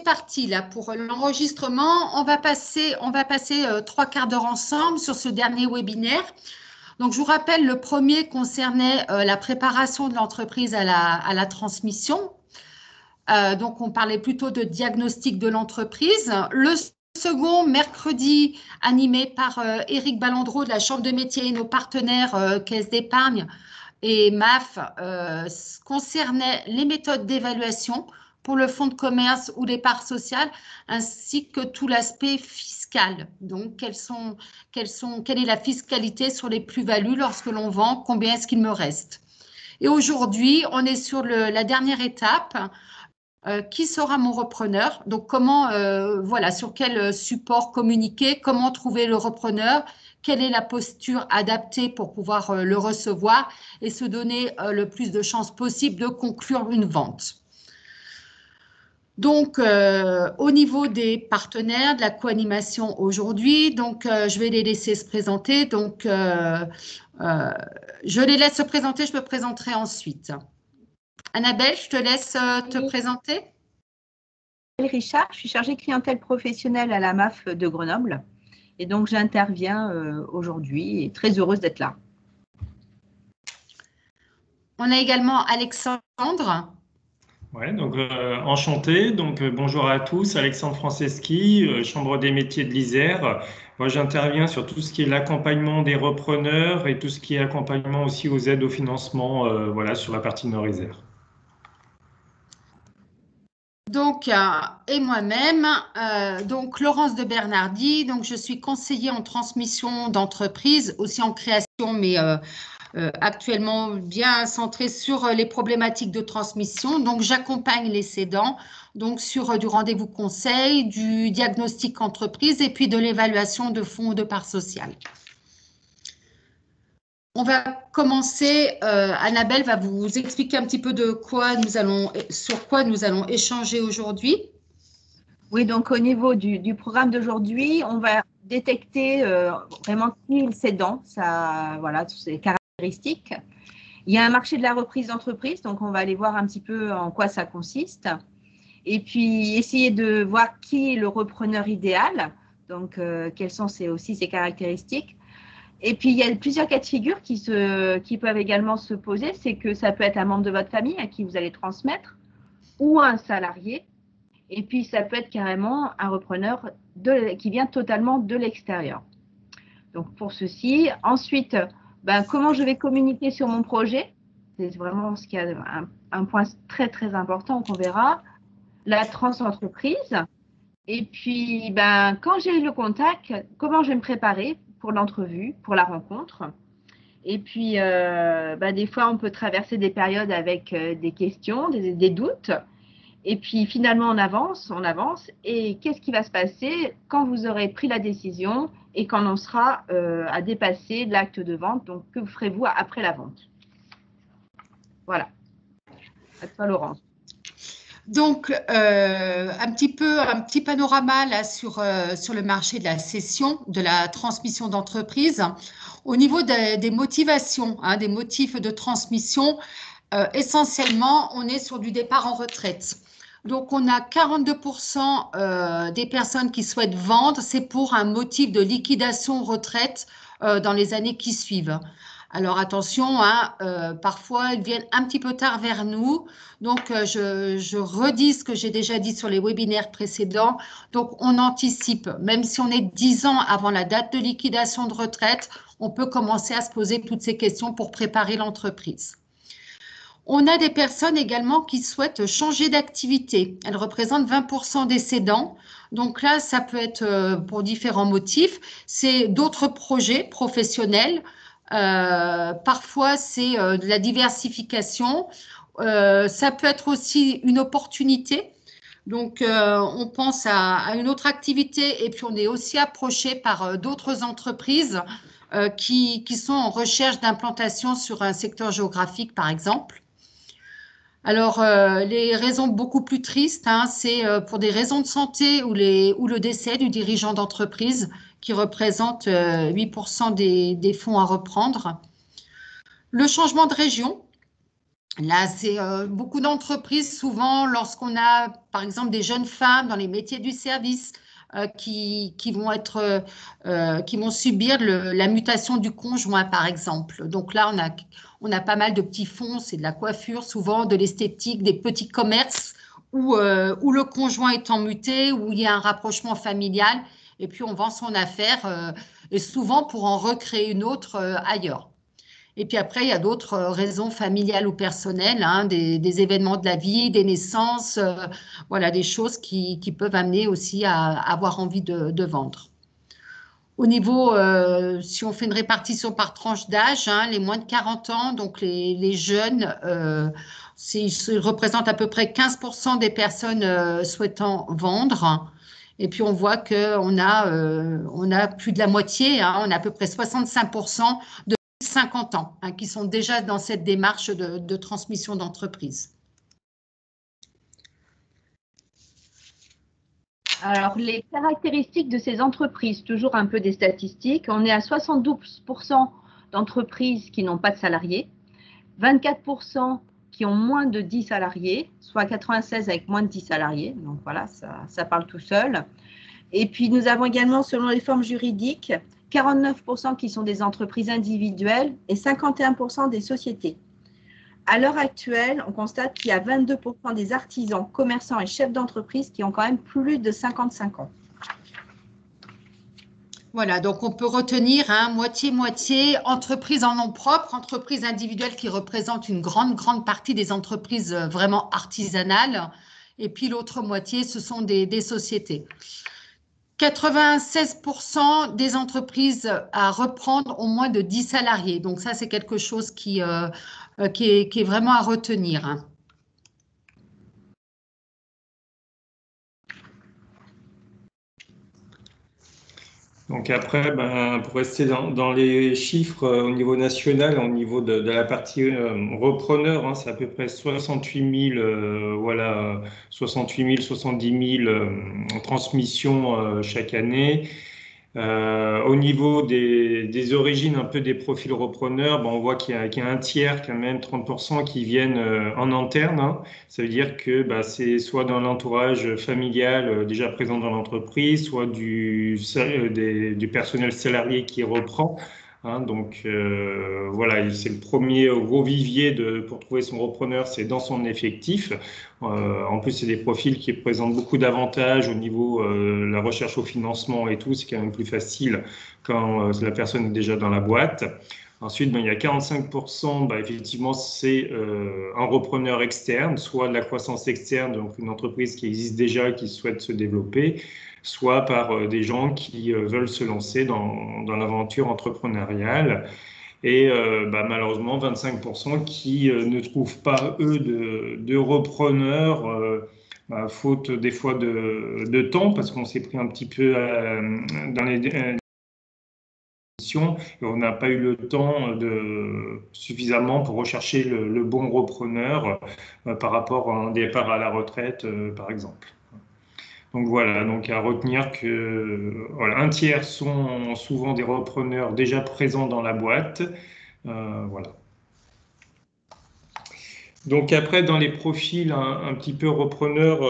parti là pour l'enregistrement. On va passer 3/4 d'heure ensemble sur ce dernier webinaire. Donc, je vous rappelle, le premier concernait la préparation de l'entreprise à la transmission. Donc, on parlait plutôt de diagnostic de l'entreprise. Le second, mercredi, animé par Éric Ballandreau de la Chambre de métier et nos partenaires Caisse d'épargne et MAF, concernait les méthodes d'évaluation pour le fonds de commerce ou les parts sociales, ainsi que tout l'aspect fiscal. Donc, quelle est la fiscalité sur les plus-values lorsque l'on vend, combien est-ce qu'il me reste? Et aujourd'hui, on est sur la dernière étape. Qui sera mon repreneur? Donc, comment, voilà, sur quel support communiquer, comment trouver le repreneur, quelle est la posture adaptée pour pouvoir le recevoir et se donner le plus de chances possible de conclure une vente. Donc, au niveau des partenaires de la co-animation aujourd'hui, donc je vais les laisser se présenter. Donc, je les laisse se présenter, je me présenterai ensuite. Annabelle, je te laisse te présenter. Richard, je suis chargée clientèle professionnelle à la MAF de Grenoble et donc j'interviens aujourd'hui et très heureuse d'être là. On a également Alexandre. Ouais, donc enchanté. Donc bonjour à tous, Alexandre Franceschi, Chambre des métiers de l'Isère. Moi, j'interviens sur tout ce qui est l'accompagnement des repreneurs et tout ce qui est accompagnement aussi aux aides au financement, voilà, sur la partie Nord-Isère. Donc, et moi-même, donc Laurence de Bernardi, donc je suis conseiller en transmission d'entreprise, aussi en création, mais actuellement bien centrée sur les problématiques de transmission. Donc, j'accompagne les cédants donc sur du rendez-vous conseil, du diagnostic entreprise et puis de l'évaluation de fonds ou de parts sociales. On va commencer, Annabelle va vous expliquer un petit peu sur quoi nous allons échanger aujourd'hui. Oui, donc au niveau du programme d'aujourd'hui, on va détecter vraiment qui est le cédant, voilà, toutes ces caractéristiques. Il y a un marché de la reprise d'entreprise, donc on va aller voir un petit peu en quoi ça consiste. Et puis essayer de voir qui est le repreneur idéal, donc quelles sont aussi ses caractéristiques. Et puis, il y a plusieurs cas de figure qui peuvent également se poser. C'est que ça peut être un membre de votre famille à qui vous allez transmettre ou un salarié. Et puis, ça peut être carrément un repreneur qui vient totalement de l'extérieur. Donc, pour ceci, ensuite, comment je vais communiquer sur mon projet? C'est vraiment ce qui est un point très, très important qu'on verra. La transentreprise. Et puis, quand j'ai eu le contact, comment je vais me préparer pour l'entrevue, pour la rencontre. Et puis, des fois, on peut traverser des périodes avec des questions, des doutes. Et puis, finalement, on avance. Et qu'est-ce qui va se passer quand vous aurez pris la décision et quand on sera à dépasser l'acte de vente? Donc, que ferez-vous après la vente? Voilà. À toi, Laurence. Donc, un petit panorama là sur le marché de la cession, de la transmission d'entreprise. Au niveau des motivations, des motifs de transmission, essentiellement, on est sur du départ en retraite. Donc, on a 42% des personnes qui souhaitent vendre, c'est pour un motif de liquidation retraite dans les années qui suivent. Alors attention, parfois ils viennent un petit peu tard vers nous. Donc je redis ce que j'ai déjà dit sur les webinaires précédents. Donc on anticipe, même si on est 10 ans avant la date de liquidation de retraite, on peut commencer à se poser toutes ces questions pour préparer l'entreprise. On a des personnes également qui souhaitent changer d'activité. Elles représentent 20% des cédants. Donc là, ça peut être pour différents motifs. C'est d'autres projets professionnels. Parfois, c'est de la diversification. Ça peut être aussi une opportunité. Donc, on pense à une autre activité et puis on est aussi approché par d'autres entreprises qui sont en recherche d'implantation sur un secteur géographique, par exemple. Alors, les raisons beaucoup plus tristes, c'est pour des raisons de santé ou le décès du dirigeant d'entreprise qui représente 8% des fonds à reprendre. Le changement de région, Là, c'est beaucoup d'entreprises, souvent, lorsqu'on a, par exemple, des jeunes femmes dans les métiers du service qui vont subir la mutation du conjoint, par exemple. Donc là, on a pas mal de petits fonds, c'est de la coiffure, souvent de l'esthétique, des petits commerces où le conjoint étant muté, où il y a un rapprochement familial, et puis on vend son affaire, et souvent pour en recréer une autre ailleurs. Et puis après, il y a d'autres raisons familiales ou personnelles, hein, des événements de la vie, des naissances, voilà, des choses qui peuvent amener aussi à avoir envie de vendre. Au niveau, si on fait une répartition par tranche d'âge, hein, les moins de 40 ans, donc les jeunes, ils représentent à peu près 15% des personnes souhaitant vendre. Et puis on voit on a plus de la moitié, hein, on a à peu près 65% de 50 ans, hein, qui sont déjà dans cette démarche de transmission d'entreprise. Alors, les caractéristiques de ces entreprises, toujours un peu des statistiques, on est à 72% d'entreprises qui n'ont pas de salariés, 24% qui ont moins de 10 salariés, soit 96 avec moins de 10 salariés, donc voilà, ça parle tout seul. Et puis, nous avons également, selon les formes juridiques, 49% qui sont des entreprises individuelles et 51% des sociétés. À l'heure actuelle, on constate qu'il y a 22% des artisans, commerçants et chefs d'entreprise qui ont quand même plus de 55 ans. Voilà, donc on peut retenir moitié-moitié, entreprises en nom propre, entreprises individuelles qui représentent une grande partie des entreprises vraiment artisanales, et puis l'autre moitié, ce sont des sociétés. 96% des entreprises à reprendre ont moins de 10 salariés. Donc ça, c'est quelque chose qui est vraiment à retenir, hein. Donc après, pour rester dans les chiffres au niveau national, au niveau de la partie repreneur, hein, c'est à peu près 68 000, voilà, 68 000, 70 000 transmissions chaque année. Au niveau des origines, un peu des profils repreneurs, on voit qu'il y a un tiers, quand même 30% qui viennent en interne, hein. Ça veut dire que c'est soit dans l'entourage familial déjà présent dans l'entreprise, soit du personnel salarié qui reprend, hein. Donc voilà, c'est le premier gros vivier pour trouver son repreneur, c'est dans son effectif. En plus, c'est des profils qui présentent beaucoup d'avantages au niveau de la recherche au financement et tout. C'est quand même plus facile quand la personne est déjà dans la boîte. Ensuite, il y a 45%, effectivement, c'est un repreneur externe, soit de la croissance externe, donc une entreprise qui existe déjà et qui souhaite se développer, soit par des gens qui veulent se lancer dans l'aventure entrepreneuriale. Et malheureusement, 25% qui ne trouvent pas, eux, de repreneurs, faute des fois de temps, parce qu'on s'est pris un petit peu dans les émissions et on n'a pas eu le temps suffisamment pour rechercher le bon repreneur par rapport à un départ à la retraite, par exemple. Donc voilà, donc à retenir que voilà, un tiers sont souvent des repreneurs déjà présents dans la boîte. Voilà. Donc après, dans les profils un petit peu repreneurs,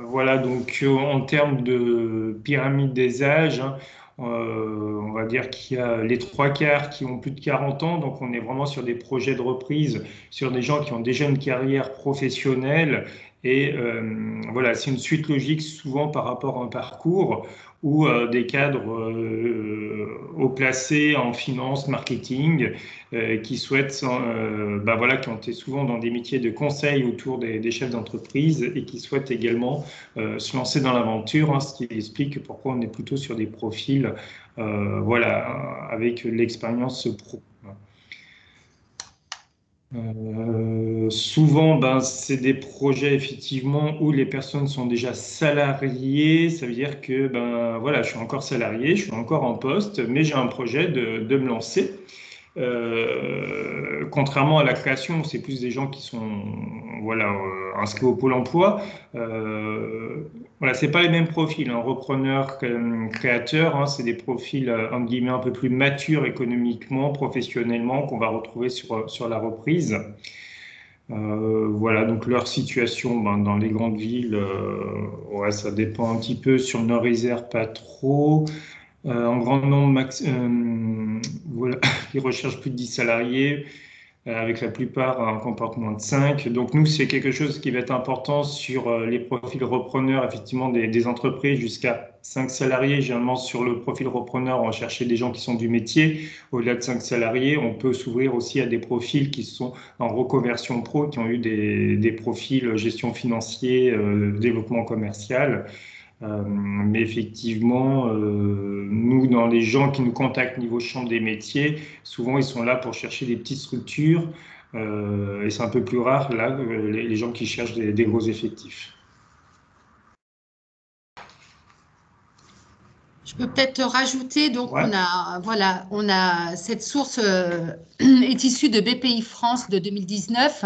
voilà, donc en termes de pyramide des âges, hein, on va dire qu'il y a les 3/4 qui ont plus de 40 ans, donc on est vraiment sur des projets de reprise, sur des gens qui ont déjà une carrière professionnelle. Et voilà, c'est une suite logique souvent par rapport à un parcours ou des cadres haut placés en finance, marketing, qui souhaitent, voilà, qui ont été souvent dans des métiers de conseil autour des chefs d'entreprise et qui souhaitent également se lancer dans l'aventure, hein, ce qui explique pourquoi on est plutôt sur des profils, voilà, avec l'expérience pro. Souvent, c'est des projets effectivement où les personnes sont déjà salariées. Ça veut dire que voilà, je suis encore salarié, je suis encore en poste, mais j'ai un projet de me lancer. contrairement à la création, c'est plus des gens qui sont voilà, inscrits au Pôle emploi. Voilà, c'est pas les mêmes profils. Un repreneur, créateur, hein, c'est des profils entre guillemets un peu plus matures économiquement, professionnellement, qu'on va retrouver sur la reprise. Voilà, donc leur situation ben, dans les grandes villes, ouais, ça dépend un petit peu. Sur le Nord-Isère, pas trop. En grand nombre, voilà, ils recherchent plus de 10 salariés, avec la plupart un comportement de 5. Donc nous, c'est quelque chose qui va être important sur les profils repreneurs, effectivement, des entreprises jusqu'à 5 salariés. Généralement, sur le profil repreneur, on va chercher des gens qui sont du métier. Au-delà de 5 salariés, on peut s'ouvrir aussi à des profils qui sont en reconversion pro, qui ont eu des profils gestion financière, développement commercial. Mais effectivement, nous, dans les gens qui nous contactent niveau chambre des métiers, souvent ils sont là pour chercher des petites structures et c'est un peu plus rare là les gens qui cherchent des gros effectifs. Je peux peut-être rajouter, donc Ouais. on a cette source est issue de BPI France de 2019.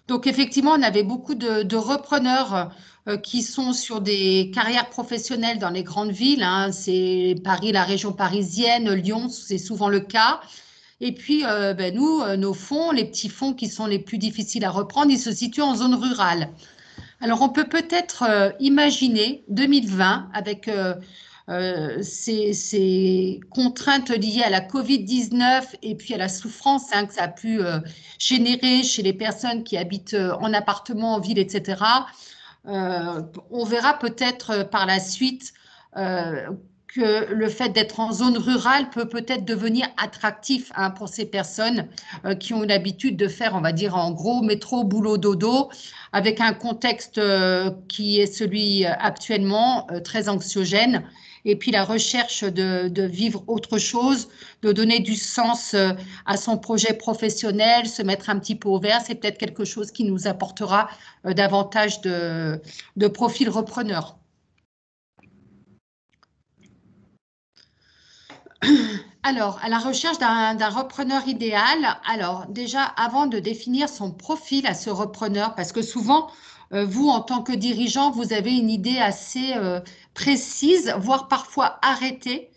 Donc effectivement, on avait beaucoup de repreneurs qui sont sur des carrières professionnelles dans les grandes villes, hein. C'est Paris, la région parisienne, Lyon, c'est souvent le cas. Et puis nous, nos fonds, les petits fonds qui sont les plus difficiles à reprendre, ils se situent en zone rurale. Alors, on peut peut-être imaginer 2020 avec ces contraintes liées à la Covid-19 et puis à la souffrance hein, que ça a pu générer chez les personnes qui habitent en appartement, en ville, etc. On verra peut-être par la suite que le fait d'être en zone rurale peut peut-être devenir attractif hein, pour ces personnes qui ont l'habitude de faire, on va dire, en gros, métro, boulot, dodo, avec un contexte qui est celui actuellement très anxiogène. Et puis la recherche de vivre autre chose, de donner du sens à son projet professionnel, se mettre un petit peu au vert, c'est peut-être quelque chose qui nous apportera davantage de profils repreneurs. Alors, à la recherche d'un repreneur idéal, alors déjà, avant de définir son profil à ce repreneur, parce que souvent, vous, en tant que dirigeant, vous avez une idée assez précise, voire parfois arrêtée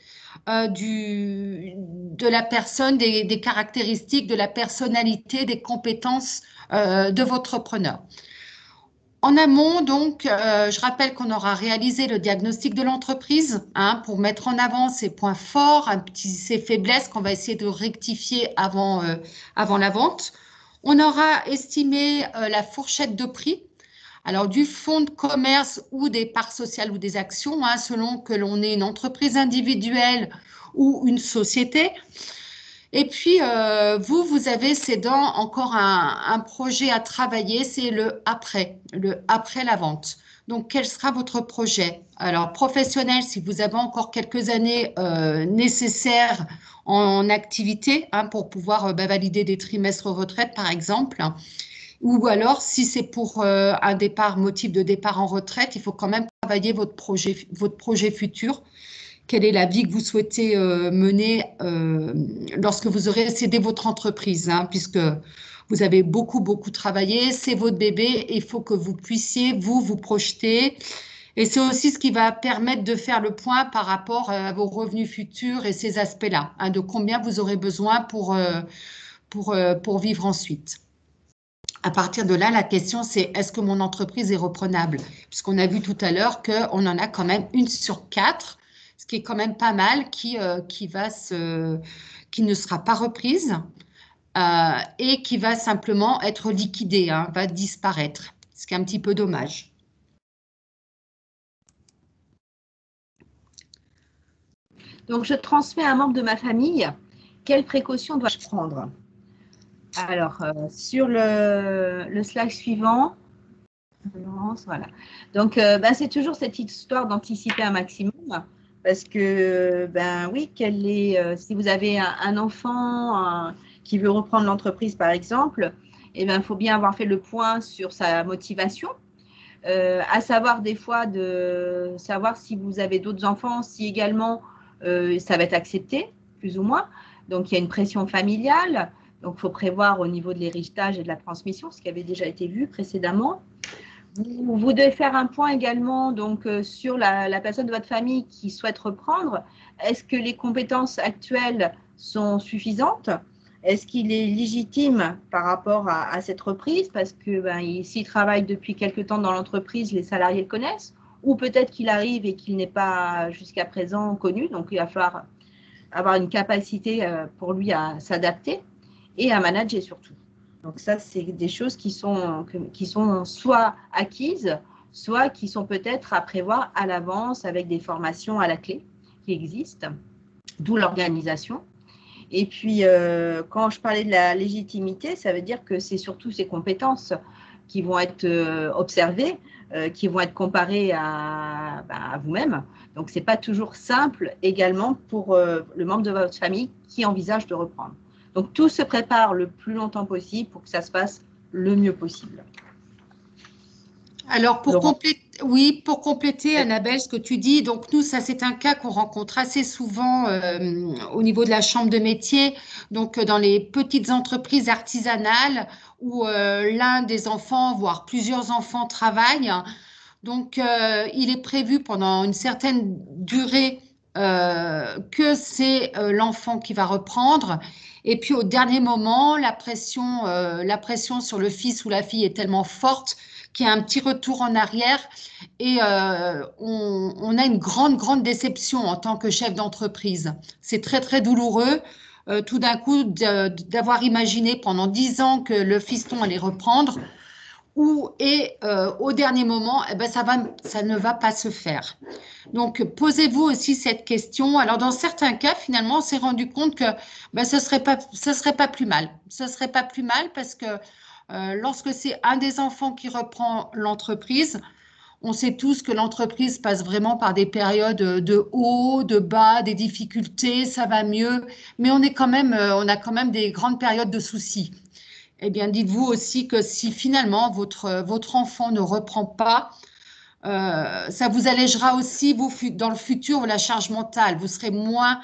de la personne, des caractéristiques, de la personnalité, des compétences de votre repreneur. En amont, donc, je rappelle qu'on aura réalisé le diagnostic de l'entreprise hein, pour mettre en avant ses points forts, ses faiblesses qu'on va essayer de rectifier avant la vente. On aura estimé la fourchette de prix, alors du fonds de commerce ou des parts sociales ou des actions, hein, selon que l'on est une entreprise individuelle ou une société. Et puis, vous avez, Cédant, encore un projet à travailler, c'est le après la vente. Donc, quel sera votre projet? Alors, professionnel, si vous avez encore quelques années nécessaires en activité hein, pour pouvoir valider des trimestres retraite, par exemple. Ou alors, si c'est pour un motif de départ en retraite, il faut quand même travailler votre projet futur. Quelle est la vie que vous souhaitez mener lorsque vous aurez cédé votre entreprise, hein, puisque vous avez beaucoup, beaucoup travaillé, c'est votre bébé et il faut que vous puissiez vous projeter. Et c'est aussi ce qui va permettre de faire le point par rapport à vos revenus futurs et ces aspects-là, hein, de combien vous aurez besoin pour vivre ensuite. À partir de là, la question, c'est est-ce que mon entreprise est reprenable? Puisqu'on a vu tout à l'heure qu'on en a quand même 1 sur 4, ce qui est quand même pas mal, qui ne sera pas reprise et qui va simplement être liquidée, hein, va disparaître, ce qui est un petit peu dommage. Donc, je transmets à un membre de ma famille. Quelles précautions dois-je prendre? Alors, sur le slide suivant, voilà. Donc, c'est toujours cette histoire d'anticiper un maximum. Parce que, oui, si vous avez un enfant qui veut reprendre l'entreprise, par exemple, il faut bien avoir fait le point sur sa motivation. À savoir des fois de savoir si vous avez d'autres enfants, si également ça va être accepté, plus ou moins. Donc, il y a une pression familiale. Donc, il faut prévoir au niveau de l'héritage et de la transmission, ce qui avait déjà été vu précédemment. Vous devez faire un point également donc, sur la personne de votre famille qui souhaite reprendre. Est-ce que les compétences actuelles sont suffisantes? Est-ce qu'il est légitime par rapport à cette reprise? Parce que s'il travaille depuis quelque temps dans l'entreprise, les salariés le connaissent. Ou peut-être qu'il arrive et qu'il n'est pas jusqu'à présent connu. Donc, il va falloir avoir une capacité pour lui à s'adapter et à manager surtout. Donc ça, c'est des choses qui sont soit acquises, soit qui sont peut-être à prévoir à l'avance avec des formations à la clé qui existent, d'où l'organisation. Et puis, quand je parlais de la légitimité, ça veut dire que c'est surtout ces compétences qui vont être observées, qui vont être comparées à vous-même. Donc, ce n'est pas toujours simple également pour le membre de votre famille qui envisage de reprendre. Donc, tout se prépare le plus longtemps possible pour que ça se passe le mieux possible. Alors, pour compléter, Annabelle, ce que tu dis, donc nous, ça c'est un cas qu'on rencontre assez souvent au niveau de la chambre de métier, donc dans les petites entreprises artisanales où l'un des enfants, voire plusieurs enfants travaillent. Donc, il est prévu pendant une certaine durée que c'est l'enfant qui va reprendre. Et puis, au dernier moment, la pression sur le fils ou la fille est tellement forte qu'il y a un petit retour en arrière et on a une grande déception en tant que chef d'entreprise. C'est très, très douloureux. Tout d'un coup, d'avoir imaginé pendant 10 ans que le fiston allait reprendre et au dernier moment, ça ne va pas se faire. Donc, posez-vous aussi cette question. Alors, dans certains cas, finalement, on s'est rendu compte que ce serait pas plus mal. Ce serait pas plus mal parce que lorsque c'est un des enfants qui reprend l'entreprise, on sait tous que l'entreprise passe vraiment par des périodes de haut, de bas, des difficultés, ça va mieux, mais on a quand même des grandes périodes de soucis. Eh bien, dites-vous aussi que si finalement votre enfant ne reprend pas, ça vous allégera aussi, vous, dans le futur, la charge mentale. Vous serez moins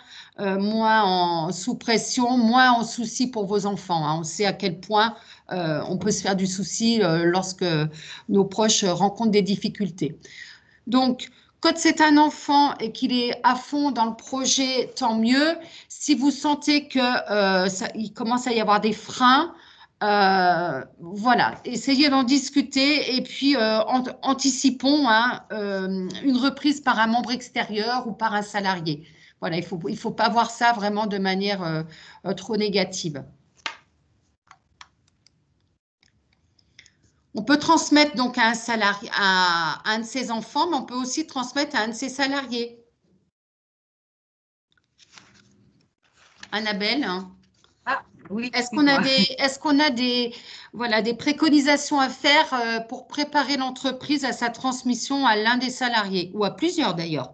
sous pression, moins en souci pour vos enfants, hein. On sait à quel point on peut se faire du souci lorsque nos proches rencontrent des difficultés. Donc, quand c'est un enfant et qu'il est à fond dans le projet, tant mieux. Si vous sentez qu'il commence à y avoir des freins, voilà, essayez d'en discuter et puis anticipons une reprise par un membre extérieur ou par un salarié. Voilà, il faut pas voir ça vraiment de manière trop négative. On peut transmettre donc à un salarié, à un de ses enfants, mais on peut aussi transmettre à un de ses salariés. Annabelle, oui. Est-ce qu'on a des préconisations à faire pour préparer l'entreprise à sa transmission à l'un des salariés ou à plusieurs d'ailleurs?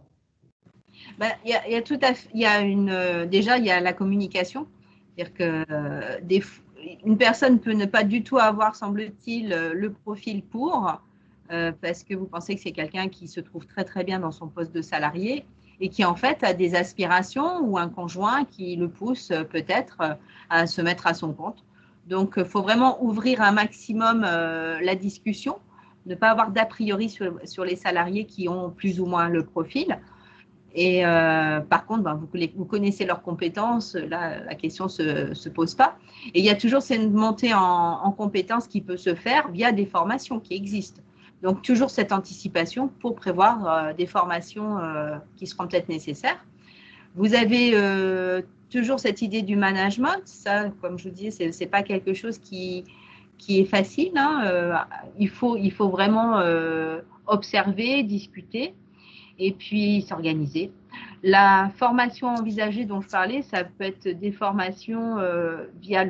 Il y a tout à fait, déjà il y a la communication, c'est-à-dire que une personne peut ne pas du tout avoir, semble-t-il, le profil pour, parce que vous pensez que c'est quelqu'un qui se trouve très très bien dans son poste de salarié et qui en fait a des aspirations ou un conjoint qui le pousse peut-être à se mettre à son compte. Donc, il faut vraiment ouvrir un maximum la discussion, ne pas avoir d'a priori sur les salariés qui ont plus ou moins le profil. Et par contre, vous connaissez leurs compétences, là, la question ne se pose pas. Et il y a toujours cette montée en compétences qui peut se faire via des formations qui existent. Donc, toujours cette anticipation pour prévoir des formations qui seront peut-être nécessaires. Vous avez toujours cette idée du management. Ça, comme je vous disais, ce n'est pas quelque chose qui est facile, hein. Il faut vraiment observer, discuter et puis s'organiser. La formation envisagée dont je parlais, ça peut être des formations via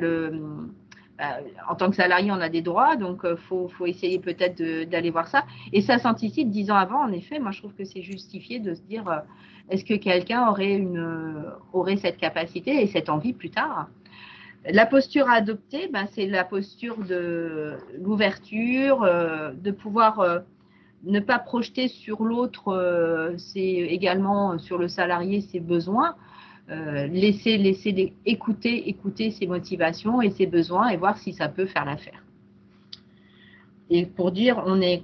en tant que salarié, on a des droits, donc faut essayer peut-être d'aller voir ça. Et ça s'anticipe 10 ans avant, en effet. Moi, je trouve que c'est justifié de se dire est-ce que quelqu'un aurait cette capacité et cette envie plus tard? La posture à adopter, c'est la posture de l'ouverture, de pouvoir ne pas projeter sur l'autre, c'est également sur le salarié ses besoins. écouter ses motivations et ses besoins et voir si ça peut faire l'affaire. Et pour dire, on est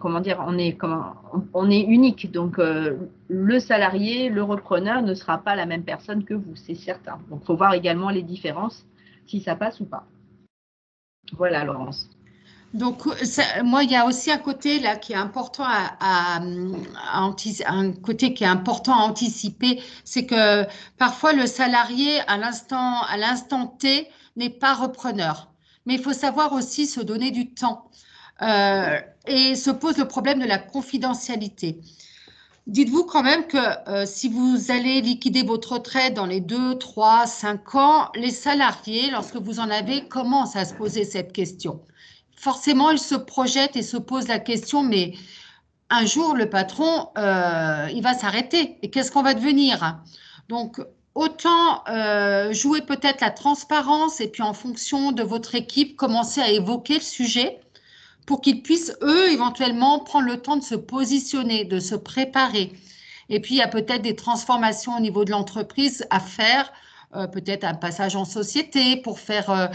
unique. Donc, le salarié, le repreneur ne sera pas la même personne que vous, c'est certain. Donc, il faut voir également les différences, si ça passe ou pas. Voilà, Laurence. Donc, moi, il y a aussi un côté là qui est important un côté qui est important à anticiper, c'est que parfois le salarié à l'instant T n'est pas repreneur. Mais il faut savoir aussi se donner du temps. Et se pose le problème de la confidentialité. Dites-vous quand même que si vous allez liquider votre retraite dans les 2, 3, 5 ans, les salariés, lorsque vous en avez, commencent à se poser cette question. Forcément, ils se projettent et se posent la question, mais un jour, le patron, il va s'arrêter. Et qu'est-ce qu'on va devenir? Donc, autant jouer peut-être la transparence et puis en fonction de votre équipe, commencer à évoquer le sujet pour qu'ils puissent, eux, éventuellement prendre le temps de se positionner, de se préparer. Et puis, il y a peut-être des transformations au niveau de l'entreprise à faire, peut-être un passage en société pour faire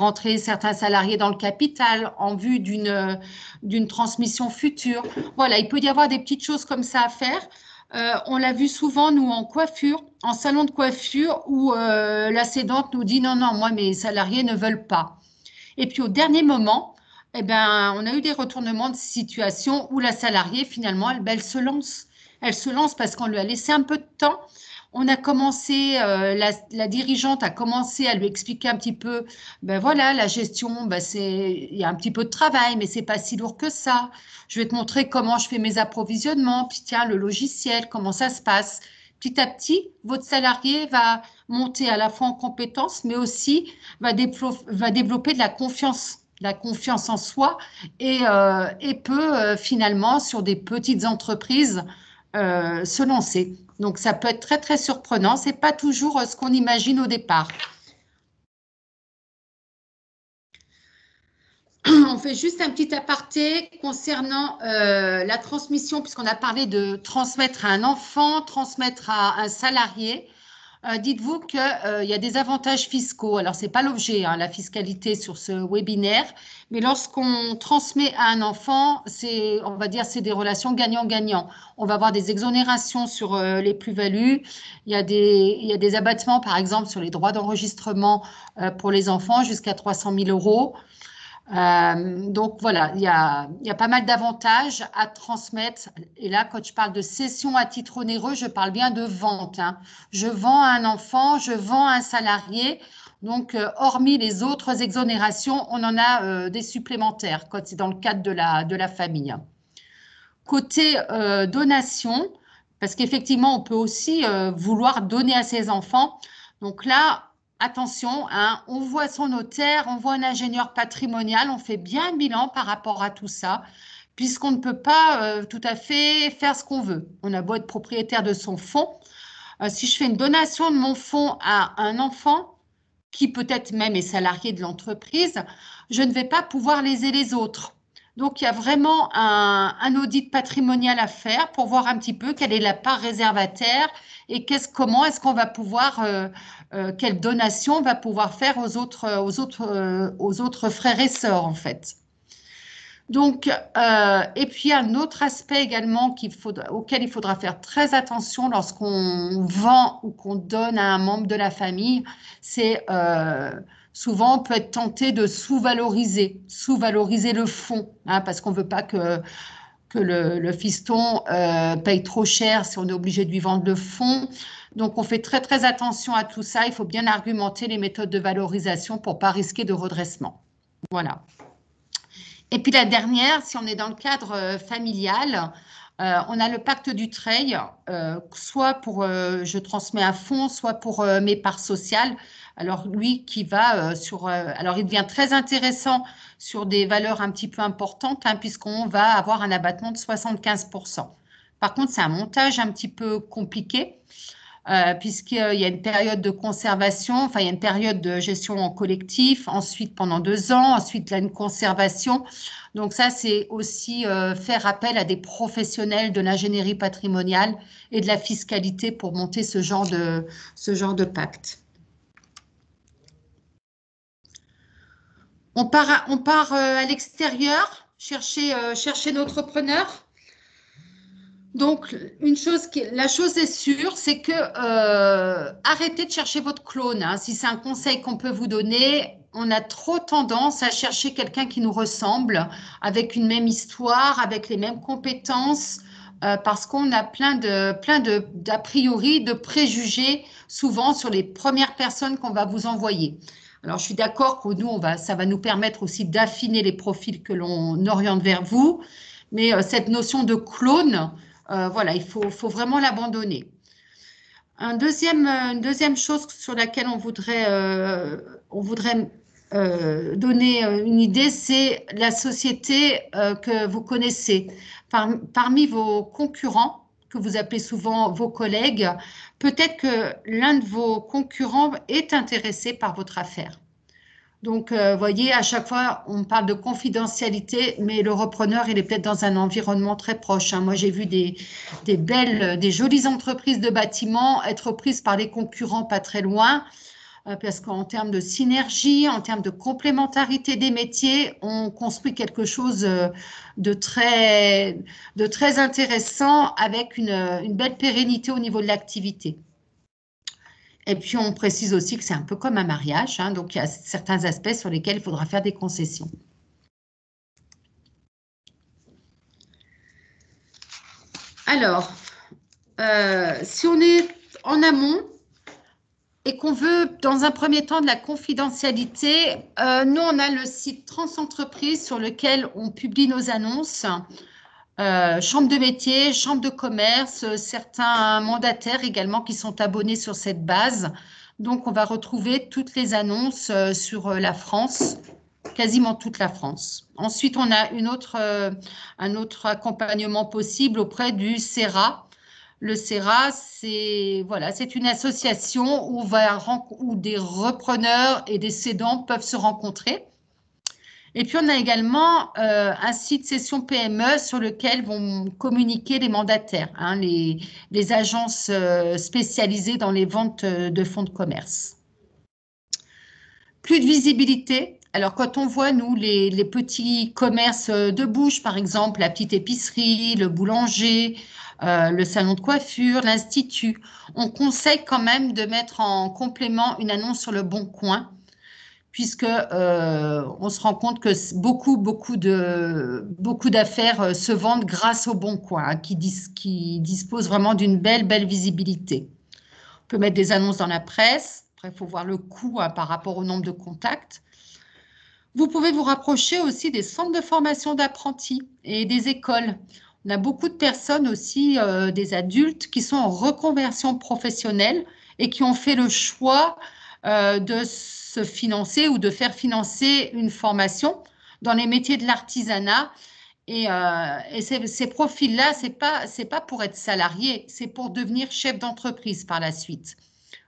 entrer certains salariés dans le capital en vue d'une transmission future. Voilà, il peut y avoir des petites choses comme ça à faire. On l'a vu souvent, nous, en coiffure, en salon de coiffure, où la cédante nous dit « Non, non, moi, mes salariés ne veulent pas ». Et puis, au dernier moment, eh ben, on a eu des retournements de situation où la salariée, finalement, elle se lance. Elle se lance parce qu'on lui a laissé un peu de temps. On a commencé, la dirigeante a commencé à lui expliquer un petit peu, ben voilà, la gestion, ben il y a un petit peu de travail, mais c'est pas si lourd que ça. Je vais te montrer comment je fais mes approvisionnements, puis tiens, le logiciel, comment ça se passe. Petit à petit, votre salarié va monter à la fois en compétences, mais aussi va développer de la confiance en soi et peut finalement, sur des petites entreprises, se lancer. Donc, ça peut être très, très surprenant. Ce n'est pas toujours ce qu'on imagine au départ. On fait juste un petit aparté concernant la transmission, puisqu'on a parlé de transmettre à un enfant, transmettre à un salarié. Dites-vous qu'il y a des avantages fiscaux. Alors, ce n'est pas l'objet, hein, la fiscalité sur ce webinaire, mais lorsqu'on transmet à un enfant, on va dire c'est des relations gagnant-gagnant. On va avoir des exonérations sur les plus-values. Il y a des abattements, par exemple, sur les droits d'enregistrement pour les enfants jusqu'à 300 000 euros. Donc voilà, il y a pas mal d'avantages à transmettre. Et là, quand je parle de cession à titre onéreux, je parle bien de vente, hein. Je vends à un enfant, je vends à un salarié. Donc, hormis les autres exonérations, on en a des supplémentaires quand c'est dans le cadre de la famille. Côté donation, parce qu'effectivement, on peut aussi vouloir donner à ses enfants. Donc là, attention, hein, on voit son notaire, on voit un ingénieur patrimonial, on fait bien un bilan par rapport à tout ça, puisqu'on ne peut pas tout à fait faire ce qu'on veut. On a beau être propriétaire de son fonds. Si je fais une donation de mon fonds à un enfant, qui peut-être même est salarié de l'entreprise, je ne vais pas pouvoir léser les autres. Donc, il y a vraiment un audit patrimonial à faire pour voir un petit peu quelle est la part réservataire et comment est-ce qu'on va pouvoir, quelle donation on va pouvoir faire aux autres frères et sœurs, en fait. Donc, et puis un autre aspect également auquel il faudra faire très attention lorsqu'on vend ou qu'on donne à un membre de la famille, c'est souvent on peut être tenté de sous-valoriser le fonds, hein, parce qu'on ne veut pas que le fiston paye trop cher si on est obligé de lui vendre le fonds. Donc, on fait très, très attention à tout ça. Il faut bien argumenter les méthodes de valorisation pour ne pas risquer de redressement. Voilà. Et puis la dernière, si on est dans le cadre familial, on a le pacte du Dutreil, soit pour je transmets un fonds, soit pour mes parts sociales. Alors lui qui va alors il devient très intéressant sur des valeurs un petit peu importantes, hein, puisqu'on va avoir un abattement de 75%. Par contre, c'est un montage un petit peu compliqué. puisqu'il y a une période de conservation, enfin il y a une période de gestion en collectif, ensuite pendant 2 ans, ensuite là, une conservation. Donc ça, c'est aussi faire appel à des professionnels de l'ingénierie patrimoniale et de la fiscalité pour monter ce genre de pacte. On part à l'extérieur, chercher notre preneur. Donc, la chose est sûre, c'est que arrêtez de chercher votre clone. Hein. Si c'est un conseil qu'on peut vous donner, on a trop tendance à chercher quelqu'un qui nous ressemble, avec une même histoire, avec les mêmes compétences, parce qu'on a plein d'a priori, de préjugés, souvent sur les premières personnes qu'on va vous envoyer. Alors, je suis d'accord que nous, ça va nous permettre aussi d'affiner les profils que l'on oriente vers vous, mais cette notion de clone, voilà, il faut vraiment l'abandonner. Une deuxième chose sur laquelle on voudrait donner une idée, c'est la société que vous connaissez. Parmi vos concurrents, que vous appelez souvent vos collègues, peut-être que l'un de vos concurrents est intéressé par votre affaire. Donc, vous voyez, à chaque fois, on parle de confidentialité, mais le repreneur, il est peut-être dans un environnement très proche. Hein. Moi, j'ai vu des jolies entreprises de bâtiments être prises par les concurrents pas très loin, parce qu'en termes de synergie, en termes de complémentarité des métiers, on construit quelque chose de très intéressant avec une belle pérennité au niveau de l'activité. Et puis, on précise aussi que c'est un peu comme un mariage, hein, donc il y a certains aspects sur lesquels il faudra faire des concessions. Alors, si on est en amont et qu'on veut, dans un premier temps, de la confidentialité, nous, on a le site Transentreprise sur lequel on publie nos annonces. Chambre de métier, chambre de commerce, certains mandataires également qui sont abonnés sur cette base. Donc, on va retrouver toutes les annonces sur la France, quasiment toute la France. Ensuite, on a un autre accompagnement possible auprès du CERA. Le CERA, c'est une association où des repreneurs et des cédants peuvent se rencontrer. Et puis, on a également un site Session PME sur lequel vont communiquer les mandataires, hein, les agences spécialisées dans les ventes de fonds de commerce. Plus de visibilité. Alors, quand on voit, nous, les petits commerces de bouche, par exemple, la petite épicerie, le boulanger, le salon de coiffure, l'institut, on conseille quand même de mettre en complément une annonce sur le Bon Coin, puisque on se rend compte que beaucoup d'affaires se vendent grâce au Bon Coin, hein, qui dispose vraiment d'une belle visibilité. On peut mettre des annonces dans la presse. Après, il faut voir le coût, hein, par rapport au nombre de contacts. Vous pouvez vous rapprocher aussi des centres de formation d'apprentis et des écoles. On a beaucoup de personnes aussi, des adultes, qui sont en reconversion professionnelle et qui ont fait le choix de se financer ou de faire financer une formation dans les métiers de l'artisanat. Et ces profils-là, c'est pas pour être salarié, c'est pour devenir chef d'entreprise par la suite.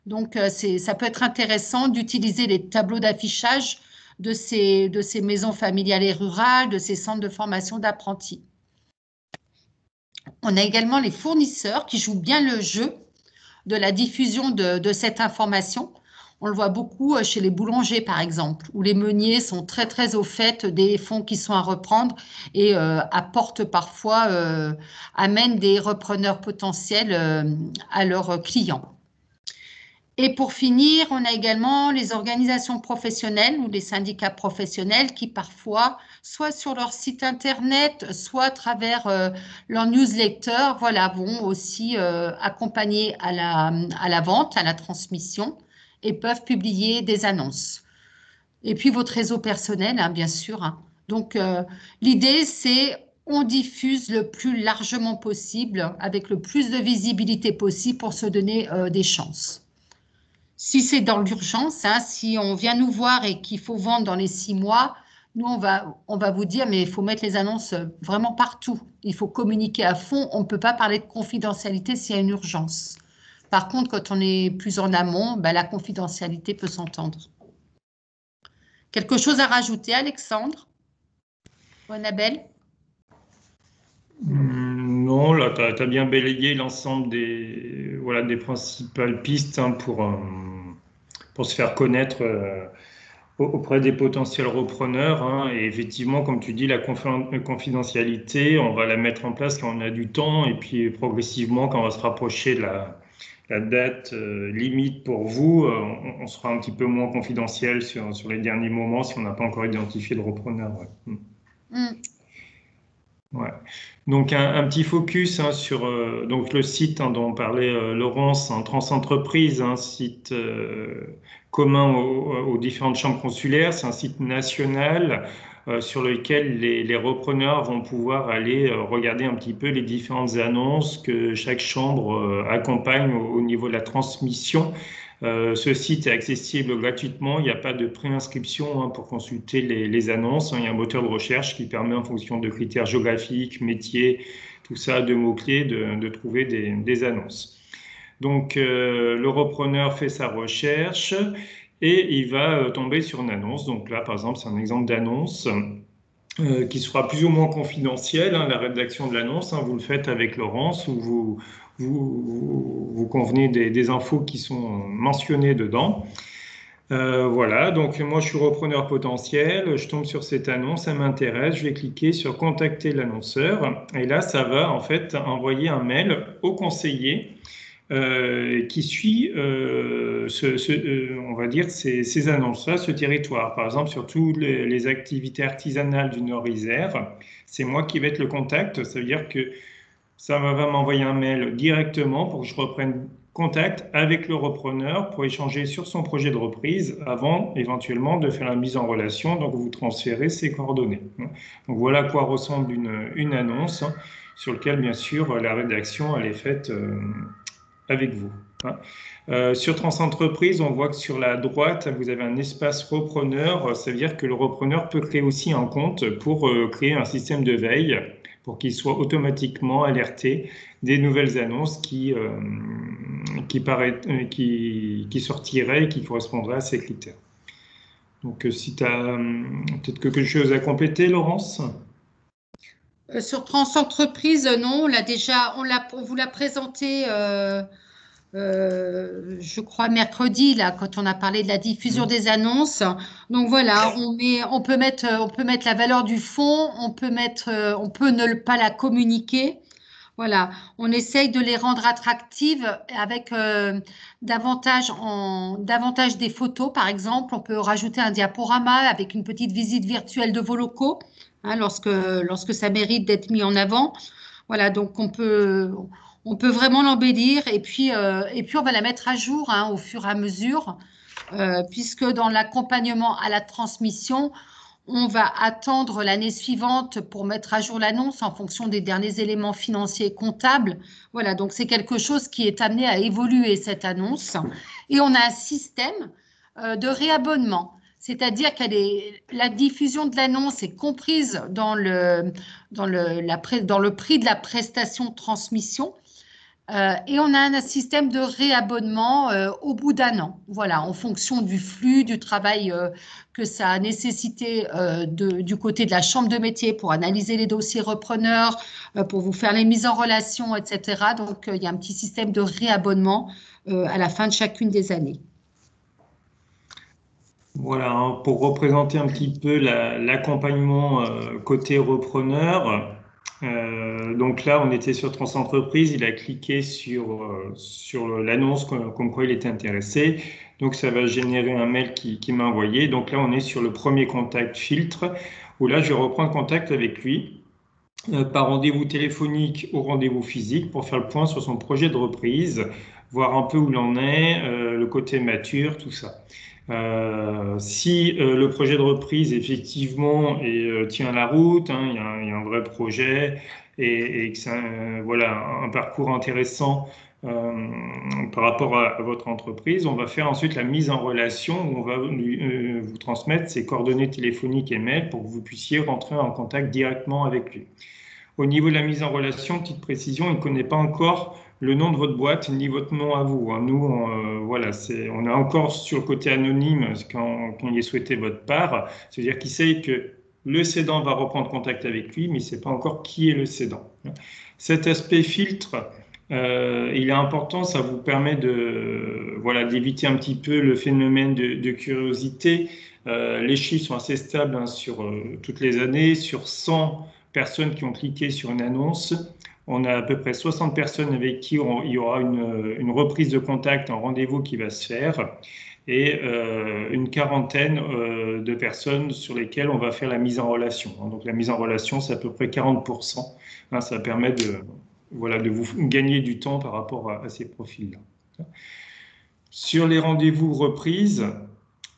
Donc, ça peut être intéressant d'utiliser les tableaux d'affichage de ces maisons familiales et rurales, de ces centres de formation d'apprentis. On a également les fournisseurs qui jouent bien le jeu de la diffusion de cette information. On le voit beaucoup chez les boulangers, par exemple, où les meuniers sont très au fait des fonds qui sont à reprendre et apportent parfois, amènent des repreneurs potentiels à leurs clients. Et pour finir, on a également les organisations professionnelles ou les syndicats professionnels qui parfois, soit sur leur site internet, soit à travers leur newsletter, voilà, vont aussi accompagner à la vente, à la transmission, et peuvent publier des annonces. Et puis votre réseau personnel, hein, bien sûr. Hein. Donc, l'idée, c'est on diffuse le plus largement possible, avec le plus de visibilité possible pour se donner des chances. Si c'est dans l'urgence, hein, si on vient nous voir et qu'il faut vendre dans les 6 mois, nous, on va vous dire, mais il faut mettre les annonces vraiment partout. Il faut communiquer à fond. On ne peut pas parler de confidentialité s'il y a une urgence. Par contre, quand on est plus en amont, ben, la confidentialité peut s'entendre. Quelque chose à rajouter, Alexandre ou Annabelle? Non, là, tu as bien balayé l'ensemble voilà, des principales pistes hein, pour se faire connaître auprès des potentiels repreneurs. Hein. Et effectivement, comme tu dis, la confidentialité, on va la mettre en place quand on a du temps et puis progressivement, quand on va se rapprocher de la date limite pour vous, on sera un petit peu moins confidentiel sur les derniers moments si on n'a pas encore identifié de repreneur. Ouais. Ouais. Donc un petit focus hein, sur donc le site hein, dont on parlait Laurence, un Transentreprise, un site commun aux différentes chambres consulaires, c'est un site national sur lequel les repreneurs vont pouvoir aller regarder un petit peu les différentes annonces que chaque chambre accompagne au niveau de la transmission. Ce site est accessible gratuitement, il n'y a pas de préinscription hein, pour consulter les annonces. Hein. Il y a un moteur de recherche qui permet en fonction de critères géographiques, métiers, tout ça, de mots-clés, de trouver des annonces. Donc le repreneur fait sa recherche et il va tomber sur une annonce. Donc là, par exemple, c'est un exemple d'annonce qui sera plus ou moins confidentielle, hein, la rédaction de l'annonce. Hein, vous le faites avec Laurence ou vous convenez des infos qui sont mentionnées dedans. Voilà, donc moi je suis repreneur potentiel, je tombe sur cette annonce, ça m'intéresse, je vais cliquer sur contacter l'annonceur et là ça va en fait envoyer un mail au conseiller qui suit on va dire ces annonces-là, ce territoire. Par exemple, sur toutes les activités artisanales du Nord-Isère, c'est moi qui vais être le contact, ça veut dire que ça va m'envoyer un mail directement pour que je reprenne contact avec le repreneur pour échanger sur son projet de reprise avant éventuellement de faire la mise en relation, donc vous transférez ses coordonnées. Donc voilà à quoi ressemble une annonce hein, sur laquelle bien sûr la rédaction elle est faite avec vous. Hein. Sur Transentreprise, on voit que sur la droite, vous avez un espace repreneur, ça veut dire que le repreneur peut créer aussi un compte pour créer un système de veille pour qu'il soit automatiquement alerté des nouvelles annonces qui sortiraient et qui correspondraient à ces critères. Donc, si tu as peut-être quelque chose à compléter, Laurence? Sur Transentreprise, non, on vous l'a présenté, je crois, mercredi, là, quand on a parlé de la diffusion des annonces. Donc voilà, on peut mettre la valeur du fonds, on peut ne pas la communiquer. Voilà, on essaye de les rendre attractives avec davantage des photos, par exemple. On peut rajouter un diaporama avec une petite visite virtuelle de vos locaux, hein, lorsque ça mérite d'être mis en avant. Voilà, donc on peut vraiment l'embellir et puis on va la mettre à jour hein, au fur et à mesure, puisque dans l'accompagnement à la transmission, on va attendre l'année suivante pour mettre à jour l'annonce en fonction des derniers éléments financiers et comptables. Voilà, donc c'est quelque chose qui est amené à évoluer, cette annonce. Et on a un système de réabonnement, c'est-à-dire que la diffusion de l'annonce est comprise dans le prix de la prestation de transmission. Et on a un système de réabonnement au bout d'un an, voilà, en fonction du flux, du travail que ça a nécessité du côté de la chambre de métier pour analyser les dossiers repreneurs, pour vous faire les mises en relation, etc. Donc, il y a un petit système de réabonnement à la fin de chacune des années. Voilà, hein, pour représenter un petit peu l'accompagnement côté repreneur. Donc là, on était sur Transentreprise, il a cliqué sur l'annonce comme quoi il était intéressé. Donc ça va générer un mail qui m'a envoyé. Donc là, on est sur le premier contact filtre, où là, je vais reprendre contact avec lui par rendez-vous téléphonique ou rendez-vous physique pour faire le point sur son projet de reprise, voir un peu où il en est, le côté mature, tout ça. Si le projet de reprise effectivement tient la route, hein, il y a un vrai projet et que c'est voilà, un parcours intéressant par rapport à votre entreprise, on va faire ensuite la mise en relation où on va vous transmettre ses coordonnées téléphoniques et mail pour que vous puissiez rentrer en contact directement avec lui. Au niveau de la mise en relation, petite précision, il ne connaît pas encore le nom de votre boîte ni votre nom à vous, hein. Nous, voilà, on est encore sur le côté anonyme quand il est souhaité votre part. C'est-à-dire qu'il sait que le cédant va reprendre contact avec lui, mais il ne sait pas encore qui est le cédant. Cet aspect filtre, il est important, ça vous permet voilà, d'éviter un petit peu le phénomène de curiosité. Les chiffres sont assez stables, hein, sur toutes les années. Sur 100 personnes qui ont cliqué sur une annonce, on a à peu près 60 personnes avec qui il y aura une reprise de contact, un rendez-vous qui va se faire, et une quarantaine de personnes sur lesquelles on va faire la mise en relation. Donc la mise en relation, c'est à peu près 40%. Hein, ça permet voilà, de vous gagner du temps par rapport à ces profils-là. Sur les rendez-vous reprises,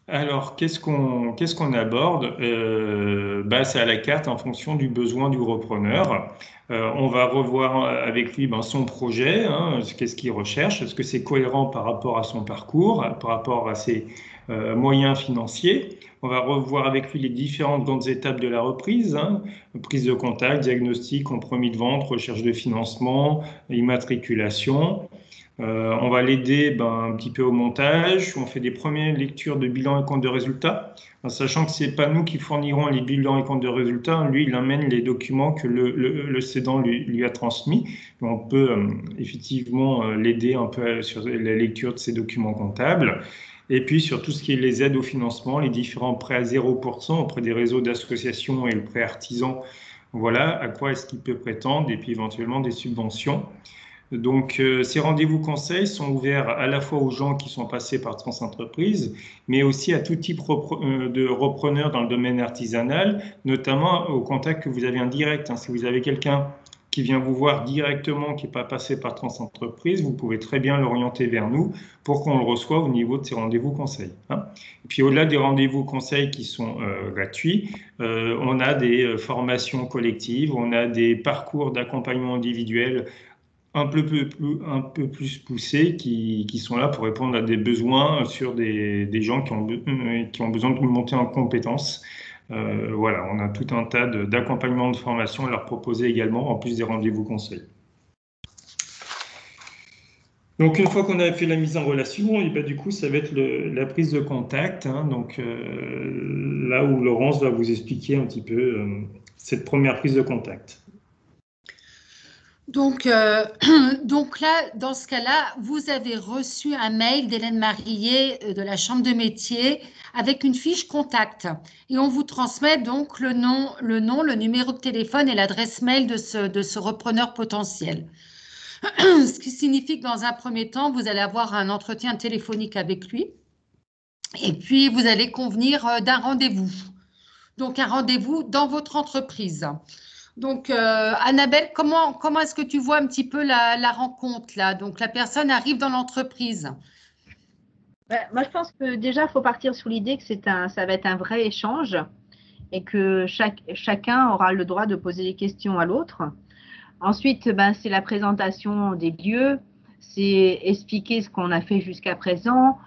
alors, qu'est-ce qu'on aborde? C'est à la carte en fonction du besoin du repreneur. On va revoir avec lui son projet, hein, qu'est-ce qu'il recherche, est-ce que c'est cohérent par rapport à son parcours, par rapport à ses moyens financiers. On va revoir avec lui les différentes grandes étapes de la reprise, hein, prise de contact, diagnostic, compromis de vente, recherche de financement, immatriculation. On va l'aider un petit peu au montage. On fait des premières lectures de bilan et compte de résultats, en sachant que ce n'est pas nous qui fournirons les bilans et comptes de résultats. Lui, il amène les documents que le cédant lui a transmis. On peut effectivement l'aider un peu sur la lecture de ces documents comptables. Et puis sur tout ce qui est les aides au financement, les différents prêts à 0% auprès des réseaux d'associations et le prêt artisan. Voilà à quoi est-ce qu'il peut prétendre, et puis éventuellement des subventions. Donc, ces rendez-vous conseils sont ouverts à la fois aux gens qui sont passés par Transentreprise, mais aussi à tout type de repreneurs dans le domaine artisanal, notamment au contact que vous avez en direct. Hein. Si vous avez quelqu'un qui vient vous voir directement, qui n'est pas passé par Transentreprise, vous pouvez très bien l'orienter vers nous pour qu'on le reçoive au niveau de ces rendez-vous conseils. Hein. Et puis, au-delà des rendez-vous conseils qui sont gratuits, on a des formations collectives, on a des parcours d'accompagnement individuel un peu plus poussés qui sont là pour répondre à des besoins sur des gens qui ont besoin de monter en compétences. Voilà, on a tout un tas d'accompagnements de formation à leur proposer également, en plus des rendez-vous conseils. Donc, une fois qu'on a fait la mise en relation, et du coup, ça va être la prise de contact. Hein, donc, là où Laurence va vous expliquer un petit peu cette première prise de contact. Donc là, dans ce cas-là, vous avez reçu un mail d'Hélène Marillier de la Chambre de métier avec une fiche contact. Et on vous transmet donc le nom, le numéro de téléphone et l'adresse mail de ce repreneur potentiel. Ce qui signifie que dans un premier temps, vous allez avoir un entretien téléphonique avec lui. Et puis, vous allez convenir d'un rendez-vous. Donc, un rendez-vous dans votre entreprise. Donc, Annabelle, comment est-ce que tu vois un petit peu la rencontre là? Donc, la personne arrive dans l'entreprise. Moi, je pense que déjà, il faut partir sur l'idée que ça va être un vrai échange et que chacun aura le droit de poser des questions à l'autre. Ensuite, c'est la présentation des lieux, c'est expliquer ce qu'on a fait jusqu'à présent,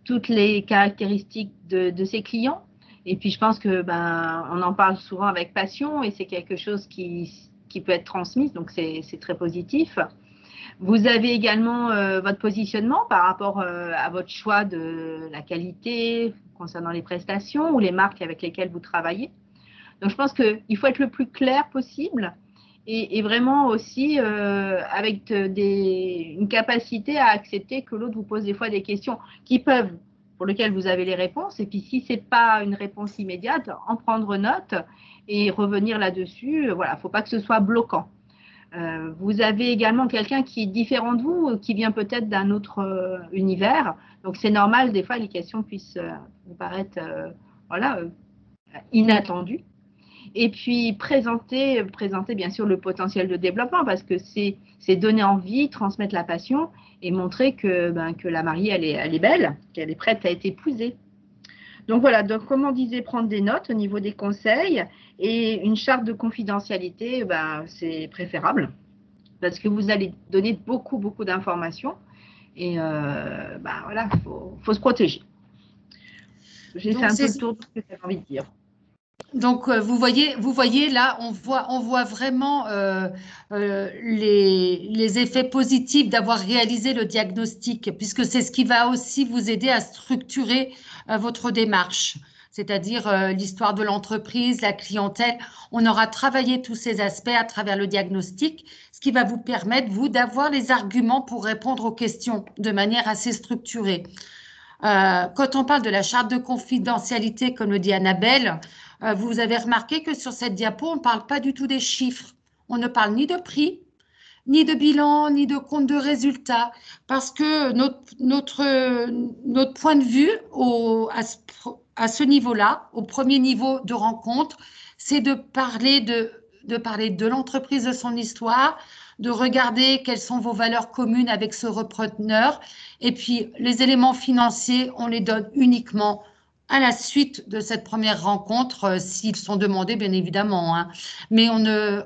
toutes les caractéristiques de ses clients. Et puis, je pense que on en parle souvent avec passion et c'est quelque chose qui peut être transmis, donc c'est très positif. Vous avez également votre positionnement par rapport à votre choix de la qualité concernant les prestations ou les marques avec lesquelles vous travaillez. Donc, je pense qu'il faut être le plus clair possible et vraiment aussi avec une capacité à accepter que l'autre vous pose des fois des questions pour lesquelles vous avez les réponses. Et puis, si ce n'est pas une réponse immédiate, en prendre note et revenir là-dessus. Voilà, il ne faut pas que ce soit bloquant. Vous avez également quelqu'un qui est différent de vous, qui vient peut-être d'un autre univers. Donc, c'est normal, des fois, les questions puissent vous paraître inattendues. Et puis, présenter bien sûr le potentiel de développement parce que c'est donner envie, transmettre la passion et montrer que la mariée, elle est belle, qu'elle est prête à être épousée. Donc voilà, donc comme on disait, prendre des notes au niveau des conseils et une charte de confidentialité, c'est préférable parce que vous allez donner beaucoup d'informations et voilà, faut se protéger. J'ai fait un peu le tour de ce que j'avais envie de dire. Donc, vous voyez là, on voit vraiment les effets positifs d'avoir réalisé le diagnostic, puisque c'est ce qui va aussi vous aider à structurer votre démarche, c'est-à-dire l'histoire de l'entreprise, la clientèle. On aura travaillé tous ces aspects à travers le diagnostic, ce qui va vous permettre, vous, d'avoir les arguments pour répondre aux questions de manière assez structurée. Quand on parle de la charte de confidentialité, comme le dit Annabelle, vous avez remarqué que sur cette diapo, on ne parle pas du tout des chiffres. On ne parle ni de prix, ni de bilan, ni de compte de résultats, parce que notre point de vue à ce niveau-là, au premier niveau de rencontre, c'est de parler de l'entreprise, de son histoire, de regarder quelles sont vos valeurs communes avec ce repreneur. Et puis, les éléments financiers, on les donne uniquement à la suite de cette première rencontre, s'ils sont demandés, bien évidemment. Hein. Mais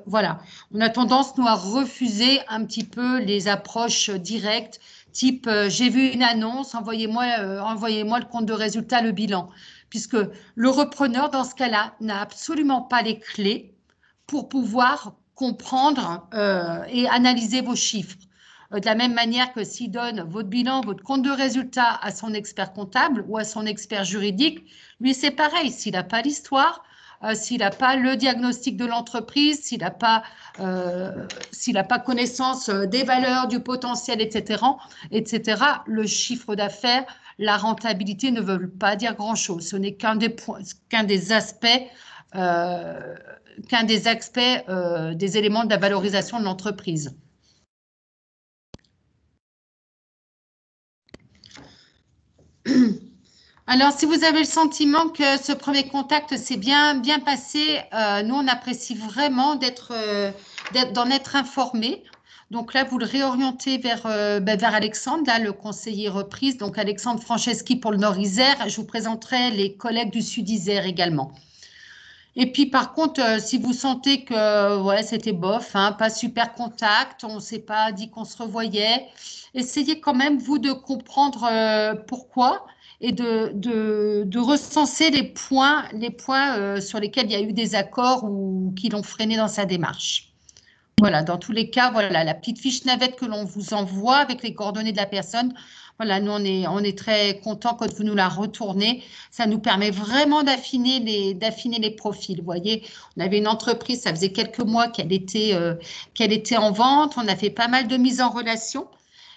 voilà, on a tendance, nous, à refuser un petit peu les approches directes, type j'ai vu une annonce, envoyez-moi le compte de résultat, le bilan. Puisque le repreneur, dans ce cas-là, n'a absolument pas les clés pour pouvoir comprendre et analyser vos chiffres. De la même manière que s'il donne votre bilan, votre compte de résultat à son expert comptable ou à son expert juridique, lui, c'est pareil. S'il n'a pas l'histoire, s'il n'a pas le diagnostic de l'entreprise, s'il n'a pas connaissance des valeurs, du potentiel, etc., le chiffre d'affaires, la rentabilité ne veulent pas dire grand-chose. Ce n'est qu'un des aspects des éléments de la valorisation de l'entreprise. Alors, si vous avez le sentiment que ce premier contact s'est bien passé, nous, on apprécie vraiment d'en être informé. Donc là, vous le réorientez vers Alexandre, là, le conseiller reprise. Donc, Alexandre Franceschi pour le Nord-Isère. Je vous présenterai les collègues du Sud-Isère également. Et puis, par contre, si vous sentez que ouais, c'était bof, hein, pas super contact, on ne s'est pas dit qu'on se revoyait, essayez quand même, vous, de comprendre pourquoi et de recenser les points sur lesquels il y a eu des accords ou qui l'ont freiné dans sa démarche. Voilà, dans tous les cas, voilà, la petite fiche navette que l'on vous envoie avec les coordonnées de la personne. Voilà, nous, on est très contents quand vous nous la retournez. Ça nous permet vraiment d'affiner les profils. Vous voyez, on avait une entreprise, ça faisait quelques mois qu'elle était en vente. On a fait pas mal de mise en relation.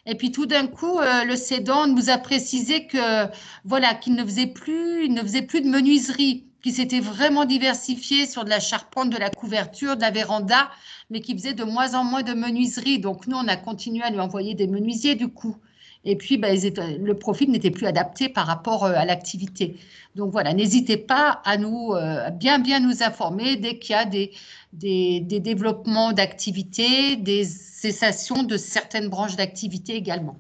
Et puis tout d'un coup, le cédant nous a précisé que voilà, qu'il ne faisait plus de menuiserie, qu'il s'était vraiment diversifié sur de la charpente, de la couverture, de la véranda, mais qui faisait de moins en moins de menuiserie. Donc nous, on a continué à lui envoyer des menuisiers du coup. Et puis, le profil n'était plus adapté par rapport à l'activité. Donc voilà, n'hésitez pas à nous bien nous informer dès qu'il y a des développements d'activité, des cessations de certaines branches d'activité également.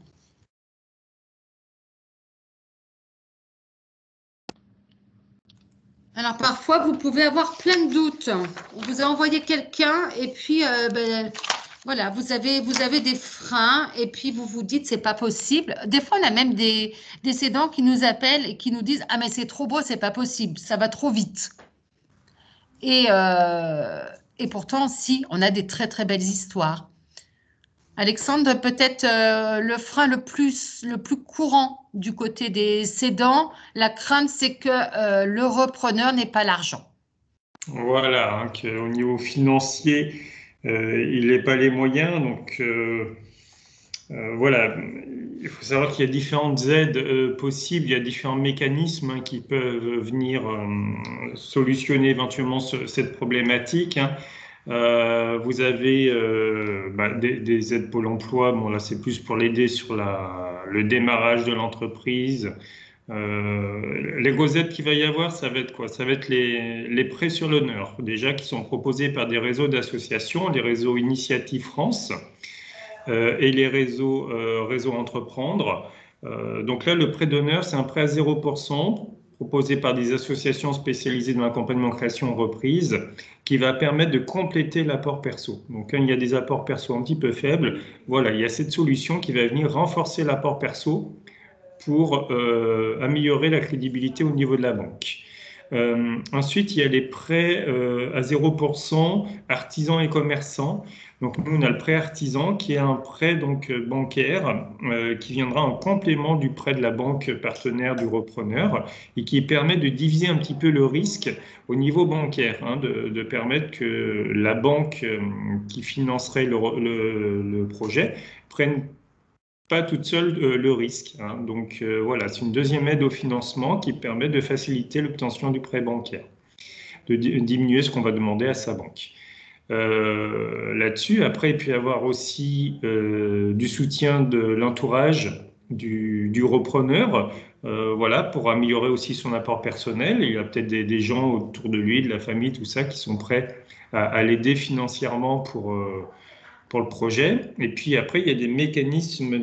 Alors parfois, vous pouvez avoir plein de doutes. On vous a envoyé quelqu'un et puis voilà, vous avez des freins et puis vous vous dites c'est pas possible. Des fois, on a même des cédants qui nous appellent et qui nous disent ah mais c'est trop beau, c'est pas possible, ça va trop vite. Et pourtant, si, on a des très très belles histoires. Alexandre, peut-être le frein le plus courant du côté des cédants, la crainte, c'est que le repreneur n'ait pas l'argent. Voilà, hein, qu'au niveau financier, il n'ait pas les moyens. Donc, voilà, il faut savoir qu'il y a différentes aides possibles, il y a différents mécanismes hein, qui peuvent venir solutionner éventuellement cette problématique. Hein. Vous avez des aides Pôle emploi. Bon, là, c'est plus pour l'aider sur le démarrage de l'entreprise. Les grosses aides qu'il va y avoir, ça va être quoi? Ça va être les prêts sur l'honneur, déjà qui sont proposés par des réseaux d'associations, les réseaux Initiative France et les réseaux Entreprendre. Donc là, le prêt d'honneur, c'est un prêt à 0%. Proposé par des associations spécialisées dans l'accompagnement création reprise, qui va permettre de compléter l'apport perso. Donc, quand il y a des apports perso un petit peu faibles, voilà, il y a cette solution qui va venir renforcer l'apport perso pour améliorer la crédibilité au niveau de la banque. Ensuite, il y a les prêts à 0% artisans et commerçants. Donc, nous, on a le prêt artisan qui est un prêt donc, bancaire qui viendra en complément du prêt de la banque partenaire du repreneur et qui permet de diviser un petit peu le risque au niveau bancaire, hein, de permettre que la banque qui financerait le projet prenne pas toute seule le risque, hein. Donc voilà, c'est une deuxième aide au financement qui permet de faciliter l'obtention du prêt bancaire, de diminuer ce qu'on va demander à sa banque. Là-dessus, après, il peut y avoir aussi du soutien de l'entourage du repreneur, voilà, pour améliorer aussi son apport personnel. Il y a peut-être des gens autour de lui, de la famille, tout ça, qui sont prêts à l'aider financièrement pour le projet. Et puis après, il y a des mécanismes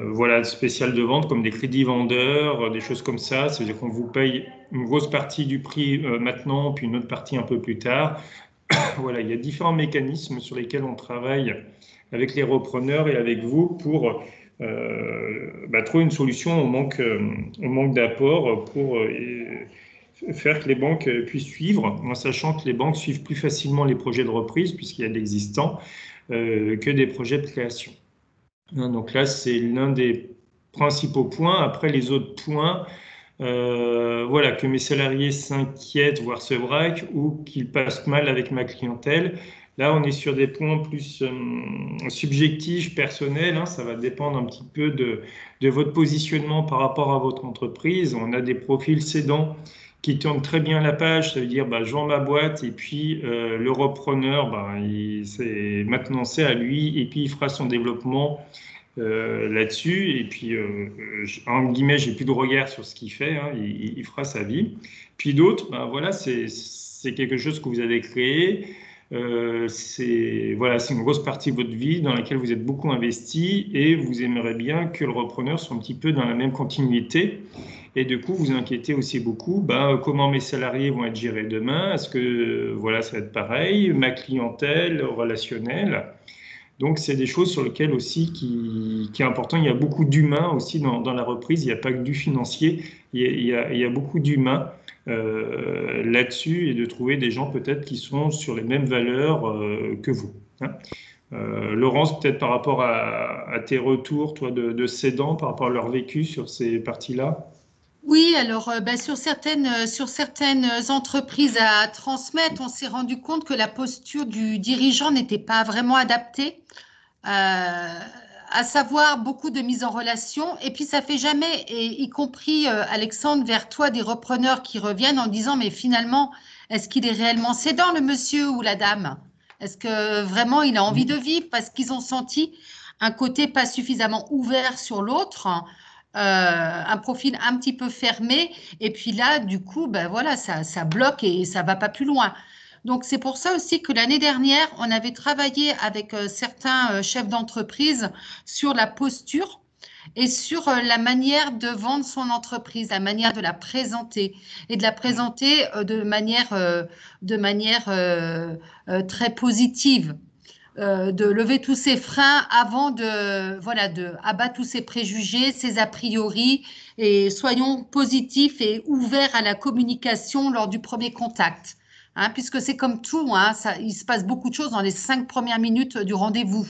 voilà, spécial de vente comme des crédits vendeurs, des choses comme ça. C'est-à-dire qu'on vous paye une grosse partie du prix maintenant, puis une autre partie un peu plus tard. Voilà, il y a différents mécanismes sur lesquels on travaille avec les repreneurs et avec vous pour trouver une solution au manque d'apport pour faire que les banques puissent suivre, en sachant que les banques suivent plus facilement les projets de reprise, puisqu'il y a de l'existant, que des projets de création. Donc là, c'est l'un des principaux points. Après, les autres points, voilà, que mes salariés s'inquiètent, voire se braquent, ou qu'ils passent mal avec ma clientèle. Là, on est sur des points plus subjectifs, personnels, hein. Ça va dépendre un petit peu de votre positionnement par rapport à votre entreprise. On a des profils cédants qui tournent très bien la page, ça veut dire je vends ma boîte et puis le repreneur, maintenant c'est à lui et puis il fera son développement là-dessus et puis en guillemets j'ai plus de regard sur ce qu'il fait, hein, il fera sa vie. Puis d'autres, voilà, c'est quelque chose que vous avez créé. C'est une grosse partie de votre vie dans laquelle vous êtes beaucoup investi et vous aimeriez bien que le repreneur soit un petit peu dans la même continuité. Et du coup, vous inquiétez aussi beaucoup, comment mes salariés vont être gérés demain? Est-ce que voilà, ça va être pareil? Ma clientèle relationnelle. Donc, c'est des choses sur lesquelles aussi qui est important. Il y a beaucoup d'humains aussi dans la reprise. Il n'y a pas que du financier. Il y a beaucoup d'humains là-dessus et de trouver des gens peut-être qui sont sur les mêmes valeurs que vous, hein. Laurence, peut-être par rapport à tes retours, toi, de cédants, par rapport à leur vécu sur ces parties-là. Oui, alors sur certaines entreprises à transmettre, on s'est rendu compte que la posture du dirigeant n'était pas vraiment adaptée, à savoir beaucoup de mise en relation. Et puis ça fait jamais, et y compris Alexandre, vers toi, des repreneurs qui reviennent en disant mais finalement, est-ce qu'il est réellement cédant, le monsieur ou la dame? Est-ce que vraiment il a envie de vivre? Parce qu'ils ont senti un côté pas suffisamment ouvert sur l'autre, un profil un petit peu fermé, et puis là, du coup, voilà, ça bloque et ça va pas plus loin. Donc, c'est pour ça aussi que l'année dernière, on avait travaillé avec certains chefs d'entreprise sur la posture et sur la manière de vendre son entreprise, la manière de la présenter et de la présenter de manière très positive. De lever tous ces freins avant de abattre tous ces préjugés, ces a priori, et soyons positifs et ouverts à la communication lors du premier contact, hein, puisque c'est comme tout, hein, il se passe beaucoup de choses dans les 5 premières minutes du rendez-vous.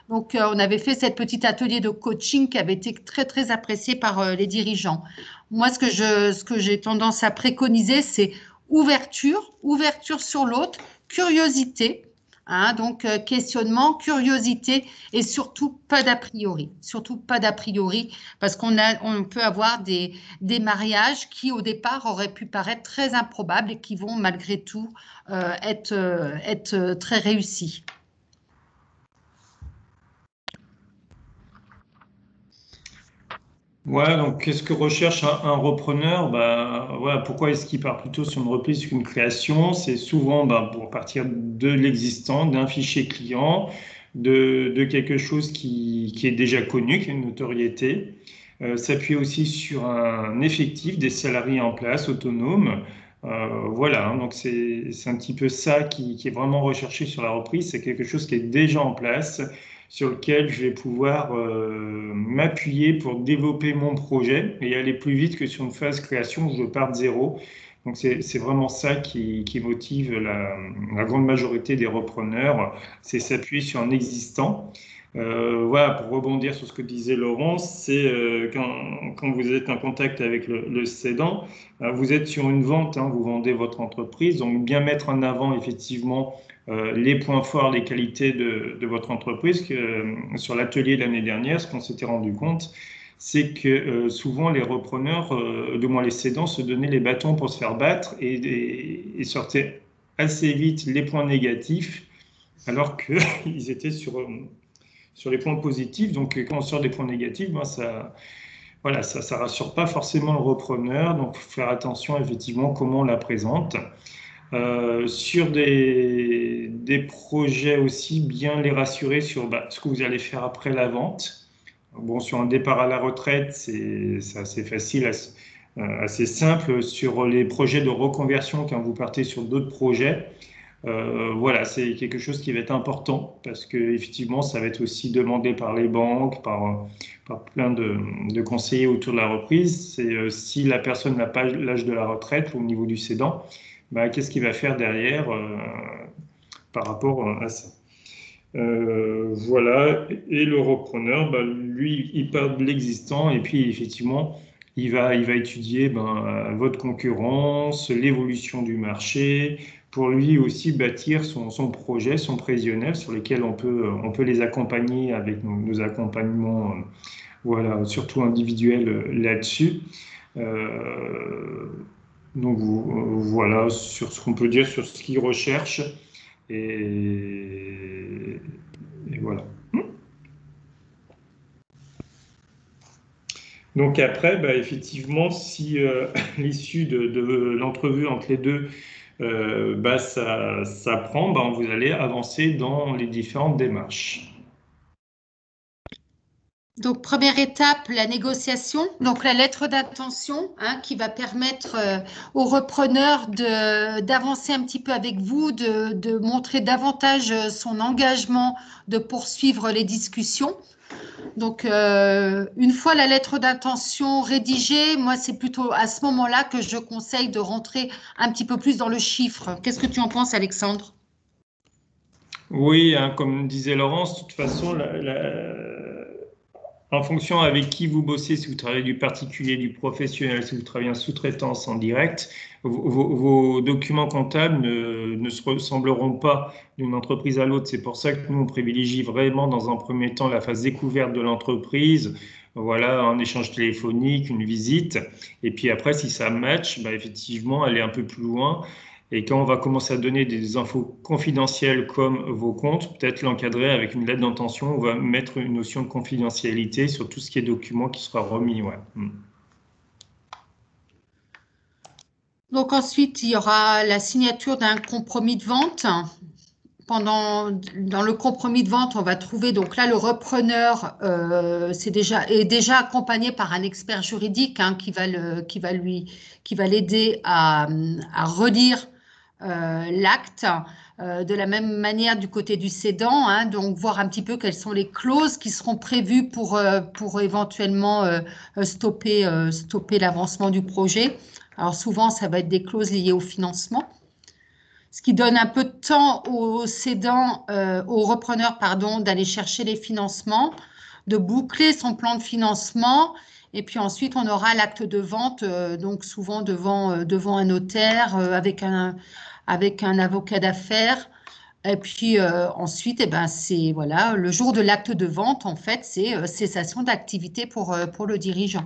Donc, on avait fait cette petite atelier de coaching qui avait été très, très apprécié par les dirigeants. Moi, ce que j'ai tendance à préconiser, c'est ouverture sur l'autre, curiosité. Hein, donc, questionnement, curiosité et surtout pas d'a priori. Surtout pas d'a priori, parce on peut avoir des mariages qui, au départ, auraient pu paraître très improbables et qui vont, malgré tout, être très réussis. Ouais, donc qu'est-ce que recherche un repreneur? Voilà, pourquoi est-ce qu'il part plutôt sur une reprise qu'une création? C'est souvent pour partir de l'existant, d'un fichier client, de quelque chose qui est déjà connu, qui a une notoriété. S'appuyer aussi sur un effectif, des salariés en place, autonomes. Voilà, hein, donc c'est un petit peu ça qui est vraiment recherché sur la reprise. C'est quelque chose qui est déjà en place, sur lequel je vais pouvoir m'appuyer pour développer mon projet et aller plus vite que sur une phase création où je pars de zéro. Donc c'est vraiment ça qui motive la grande majorité des repreneurs, c'est s'appuyer sur un existant. Voilà, pour rebondir sur ce que disait Laurence, c'est quand vous êtes en contact avec le cédant, vous êtes sur une vente, hein, vous vendez votre entreprise, donc bien mettre en avant effectivement les points forts, les qualités de votre entreprise. Sur l'atelier de l'année dernière, ce qu'on s'était rendu compte, c'est que souvent les repreneurs, du moins les cédants, se donnaient les bâtons pour se faire battre et sortaient assez vite les points négatifs, alors qu'ils étaient sur les points positifs. Donc, quand on sort des points négatifs, ben voilà, ça rassure pas forcément le repreneur. Donc, faire attention effectivement comment on la présente. Sur des projets aussi, bien les rassurer sur ce que vous allez faire après la vente. Bon, sur un départ à la retraite, c'est assez facile, assez simple. Sur les projets de reconversion, quand vous partez sur d'autres projets, voilà, c'est quelque chose qui va être important parce que effectivement, ça va être aussi demandé par les banques, par plein de conseillers autour de la reprise. C'est si la personne n'a pas l'âge de la retraite au niveau du cédant, qu'est-ce qu'il va faire derrière par rapport à ça? Voilà, et le repreneur, lui, il part de l'existant et puis effectivement, il va étudier votre concurrence, l'évolution du marché, pour lui aussi bâtir son projet, son prévisionnel sur lesquels on peut les accompagner avec nos accompagnements, voilà, surtout individuels là-dessus. Donc voilà sur ce qu'on peut dire sur ce qu'il recherche et voilà. Donc après, effectivement, si l'issue de l'entrevue entre les deux, ça prend, vous allez avancer dans les différentes démarches. Donc, première étape, la négociation. Donc, la lettre d'intention qui va permettre au repreneur d'avancer un petit peu avec vous, de montrer davantage son engagement de poursuivre les discussions. Donc, une fois la lettre d'intention rédigée, moi, c'est plutôt à ce moment-là que je conseille de rentrer un petit peu plus dans le chiffre. Qu'est-ce que tu en penses, Alexandre? Oui, hein, comme disait Laurence, de toute façon, en fonction avec qui vous bossez, si vous travaillez du particulier, du professionnel, si vous travaillez en sous-traitance en direct, vos documents comptables ne se ressembleront pas d'une entreprise à l'autre. C'est pour ça que nous, on privilégie vraiment dans un premier temps la phase découverte de l'entreprise, voilà, un échange téléphonique, une visite. Et puis après, si ça match, effectivement, aller un peu plus loin. Et quand on va commencer à donner des infos confidentielles comme vos comptes, peut-être l'encadrer avec une lettre d'intention, on va mettre une notion de confidentialité sur tout ce qui est document qui sera remis. Ouais. Donc ensuite, il y aura la signature d'un compromis de vente. Dans le compromis de vente, on va trouver, donc là, le repreneur est déjà accompagné par un expert juridique qui va l'aider à relire l'acte. De la même manière du côté du cédant, donc voir un petit peu quelles sont les clauses qui seront prévues pour éventuellement stopper l'avancement du projet. Alors souvent, ça va être des clauses liées au financement. Ce qui donne un peu de temps aux cédants, aux repreneurs, pardon, d'aller chercher les financements, de boucler son plan de financement. Et puis ensuite, on aura l'acte de vente, donc souvent devant un notaire, avec un avocat d'affaires. Et puis ensuite, c'est voilà, le jour de l'acte de vente, en fait, c'est cessation d'activité pour le dirigeant.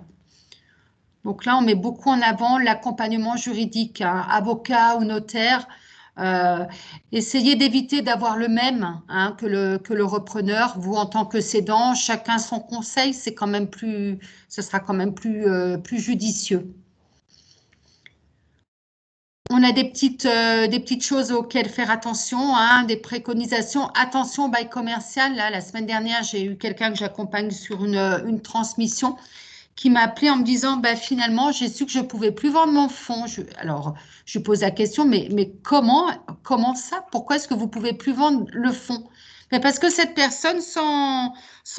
Donc là, on met beaucoup en avant l'accompagnement juridique, avocat ou notaire. Essayez d'éviter d'avoir le même que le repreneur. Vous, en tant que cédant, chacun son conseil, ce sera quand même plus judicieux. On a des petites choses auxquelles faire attention, des préconisations. Attention, bail commercial. Là, la semaine dernière, j'ai eu quelqu'un que j'accompagne sur une transmission qui m'a appelé en me disant, finalement, j'ai su que je ne pouvais plus vendre mon fonds. Alors, je pose la question, mais comment ça? Pourquoi est-ce que vous ne pouvez plus vendre le fonds? Mais parce que cette personne, sans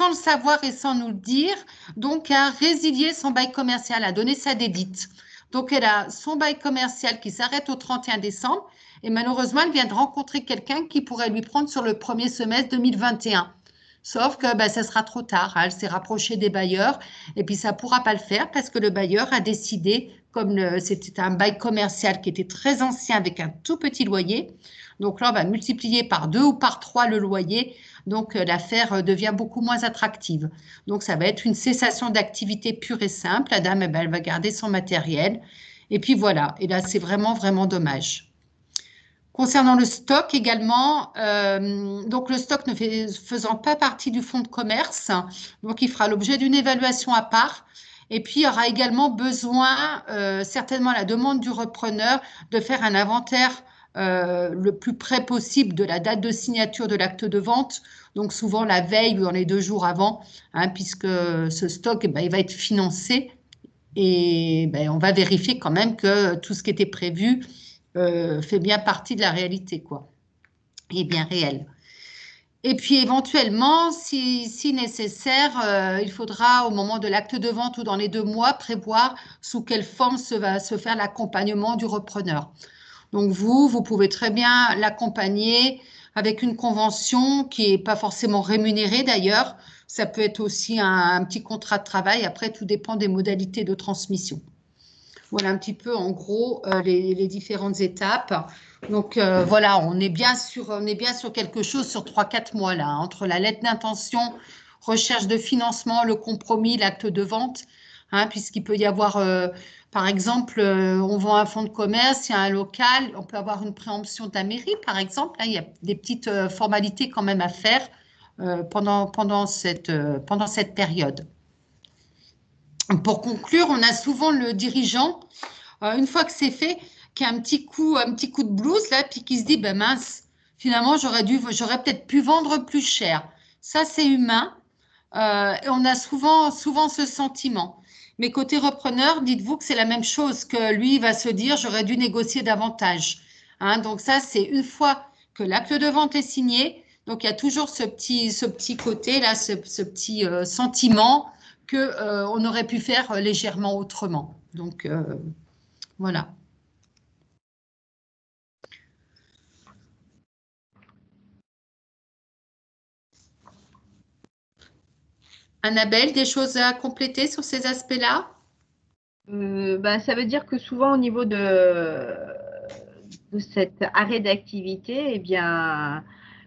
le savoir et sans nous le dire, donc a résilié son bail commercial, a donné sa dédite. Donc, elle a son bail commercial qui s'arrête au 31 décembre et malheureusement, elle vient de rencontrer quelqu'un qui pourrait lui prendre sur le premier semestre 2021. Sauf que ben, ça sera trop tard, hein. Elle s'est rapprochée des bailleurs et puis ça ne pourra pas le faire parce que le bailleur a décidé, comme c'était un bail commercial qui était très ancien avec un tout petit loyer, donc là on va multiplier par 2 ou par 3 le loyer, donc l'affaire devient beaucoup moins attractive. Donc ça va être une cessation d'activité pure et simple, la dame eh ben, elle va garder son matériel et puis voilà, et là c'est vraiment vraiment dommage. Concernant le stock également, donc le stock ne faisant pas partie du fonds de commerce, donc il fera l'objet d'une évaluation à part. Et puis, il y aura également besoin, certainement à la demande du repreneur, de faire un inventaire le plus près possible de la date de signature de l'acte de vente, donc souvent la veille ou dans les 2 jours avant, hein, puisque ce stock, eh ben, il va être financé et ben, on va vérifier quand même que tout ce qui était prévu fait bien partie de la réalité, quoi, et bien réel. Et puis éventuellement, si nécessaire, il faudra au moment de l'acte de vente ou dans les 2 mois prévoir sous quelle forme va se faire l'accompagnement du repreneur. Donc vous pouvez très bien l'accompagner avec une convention qui n'est pas forcément rémunérée d'ailleurs. Ça peut être aussi un petit contrat de travail. Après, tout dépend des modalités de transmission. Voilà un petit peu en gros les différentes étapes. Donc voilà, on est bien sur quelque chose sur 3-4 mois là, hein, entre la lettre d'intention, recherche de financement, le compromis, l'acte de vente, hein, puisqu'il peut y avoir, par exemple, on vend un fonds de commerce, il y a un local, on peut avoir une préemption de la mairie, par exemple. Là, il y a des petites formalités quand même à faire pendant cette période. Pour conclure, on a souvent le dirigeant, une fois que c'est fait, qui a un petit coup de blues là, puis qui se dit, ben mince, finalement j'aurais peut-être pu vendre plus cher. Ça c'est humain, et on a souvent ce sentiment. Mais côté repreneur, dites-vous que c'est la même chose, que lui il va se dire, j'aurais dû négocier davantage. Hein, donc ça c'est une fois que l'acte de vente est signé, donc il y a toujours ce petit côté là, ce petit sentiment que on aurait pu faire légèrement autrement. Donc voilà. Annabelle, des choses à compléter sur ces aspects-là? Ben, ça veut dire que souvent au niveau de cet arrêt d'activité, eh bien,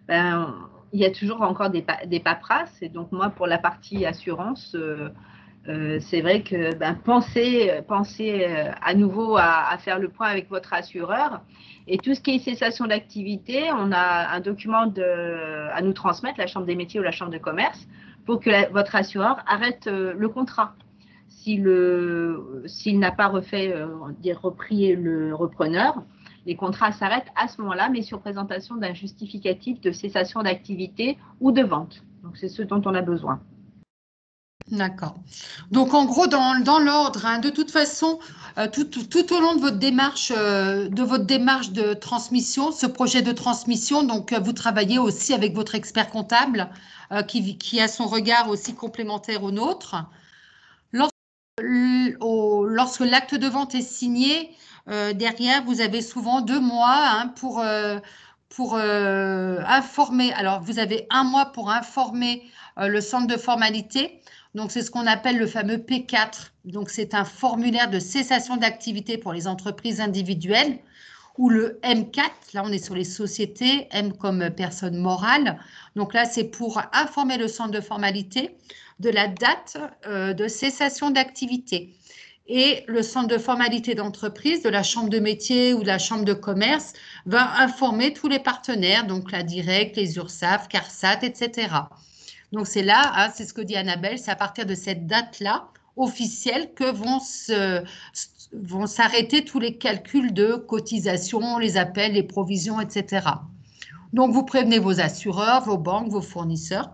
ben, il y a toujours encore des paperasses. Et donc moi, pour la partie assurance, c'est vrai que ben, pensez à nouveau à faire le point avec votre assureur. Et tout ce qui est cessation d'activité, on a un document à nous transmettre, la Chambre des métiers ou la Chambre de commerce, pour que votre assureur arrête le contrat. S'il n'a pas repris le repreneur, les contrats s'arrêtent à ce moment-là, mais sur présentation d'un justificatif de cessation d'activité ou de vente. Donc, c'est ce dont on a besoin. D'accord. Donc, en gros, dans l'ordre, hein, de toute façon, tout au long de votre démarche de transmission, ce projet de transmission, donc vous travaillez aussi avec votre expert comptable qui a son regard aussi complémentaire au nôtre. Lorsque l'acte de vente est signé, derrière, vous avez souvent 2 mois hein, pour informer. Alors, vous avez 1 mois pour informer le centre de formalité. Donc, c'est ce qu'on appelle le fameux P4. Donc, c'est un formulaire de cessation d'activité pour les entreprises individuelles. Ou le M4, là, on est sur les sociétés, M comme personne morale. Donc là, c'est pour informer le centre de formalité de la date de cessation d'activité. Et le centre de formalité d'entreprise, de la chambre de métier ou de la chambre de commerce, va informer tous les partenaires, donc la Direct, les URSSAF, CARSAT, etc. Donc c'est là, hein, c'est ce que dit Annabelle, c'est à partir de cette date-là officielle que vont s'arrêter tous les calculs de cotisation, les appels, les provisions, etc. Donc vous prévenez vos assureurs, vos banques, vos fournisseurs.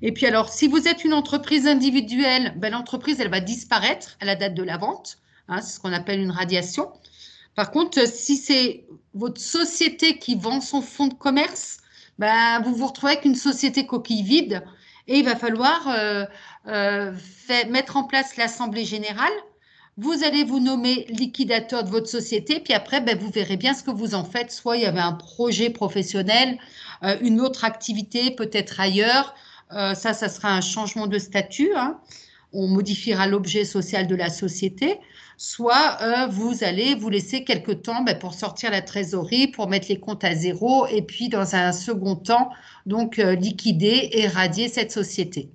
Et puis alors, si vous êtes une entreprise individuelle, ben, l'entreprise, elle va disparaître à la date de la vente. Hein, c'est ce qu'on appelle une radiation. Par contre, si c'est votre société qui vend son fonds de commerce, Ben, vous vous retrouvez avec une société coquille vide et il va falloir mettre en place l'Assemblée générale. Vous allez vous nommer liquidateur de votre société, puis après, ben, vous verrez bien ce que vous en faites. Soit il y avait un projet professionnel, une autre activité peut-être ailleurs. Ça sera un changement de statut, hein. On modifiera l'objet social de la société. Soit vous allez vous laisser quelque temps ben, pour sortir la trésorerie, pour mettre les comptes à zéro, et puis dans un second temps, donc liquider et radier cette société.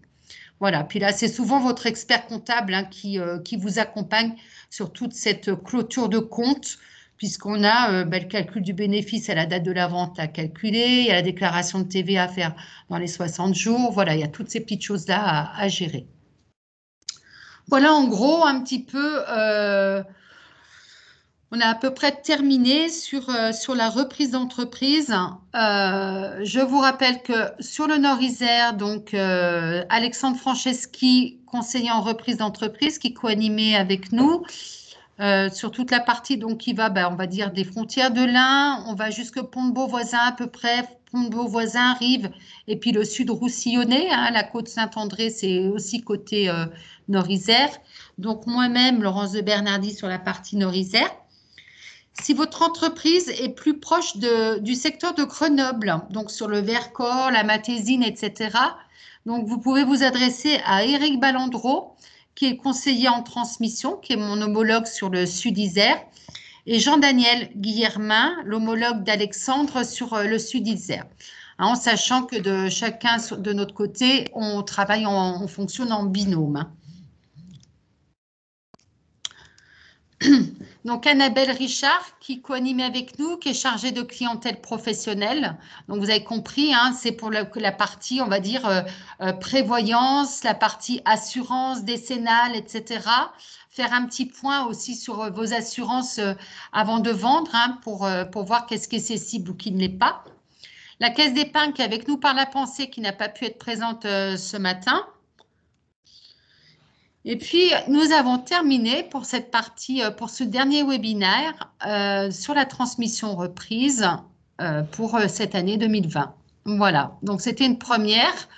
Voilà, puis là, c'est souvent votre expert comptable hein, qui vous accompagne sur toute cette clôture de compte, puisqu'on a ben, le calcul du bénéfice à la date de la vente à calculer, il y a la déclaration de TVA à faire dans les 60 jours, voilà, il y a toutes ces petites choses-là à gérer. Voilà, en gros, un petit peu, on a à peu près terminé sur la reprise d'entreprise. Je vous rappelle que sur le Nord-Isère, donc Alexandre Franceschi, conseiller en reprise d'entreprise, qui co-animait avec nous sur toute la partie donc qui va, ben, on va dire, des frontières de l'Ain, on va jusque Pont de Beauvoisin à peu près, Pont de Beauvoisin, Rive, et puis le sud roussillonnais, hein, la côte Saint-André, c'est aussi côté Nord-Isère. Donc moi-même, Laurence de Bernardi sur la partie Nord-Isère. Si votre entreprise est plus proche du secteur de Grenoble, donc sur le Vercors, la Matésine, etc., donc vous pouvez vous adresser à Éric Ballandreau, qui est conseiller en transmission, qui est mon homologue sur le Sud-Isère, et Jean-Daniel Guillermin, l'homologue d'Alexandre sur le Sud-Isère. En sachant que de chacun de notre côté, on travaille, on fonctionne en binôme. Donc, Annabelle Richard, qui co-anime avec nous, qui est chargée de clientèle professionnelle. Donc, vous avez compris, hein, c'est pour la partie, on va dire, prévoyance, la partie assurance décennale, etc. Faire un petit point aussi sur vos assurances avant de vendre, hein, pour voir qu'est-ce qui est accessible ou qui ne l'est pas. La Caisse d'épargne qui est avec nous par la pensée, qui n'a pas pu être présente ce matin. Et puis, nous avons terminé pour cette partie, pour ce dernier webinaire sur la transmission reprise pour cette année 2020. Voilà, donc c'était une première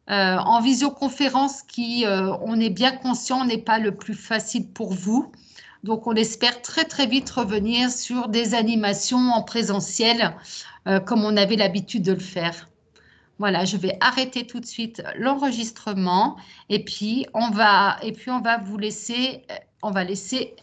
en visioconférence qui, on est bien conscient, n'est pas le plus facile pour vous. Donc, on espère très, très vite revenir sur des animations en présentiel comme on avait l'habitude de le faire. Voilà, je vais arrêter tout de suite l'enregistrement et puis on va vous laisser, on va laisser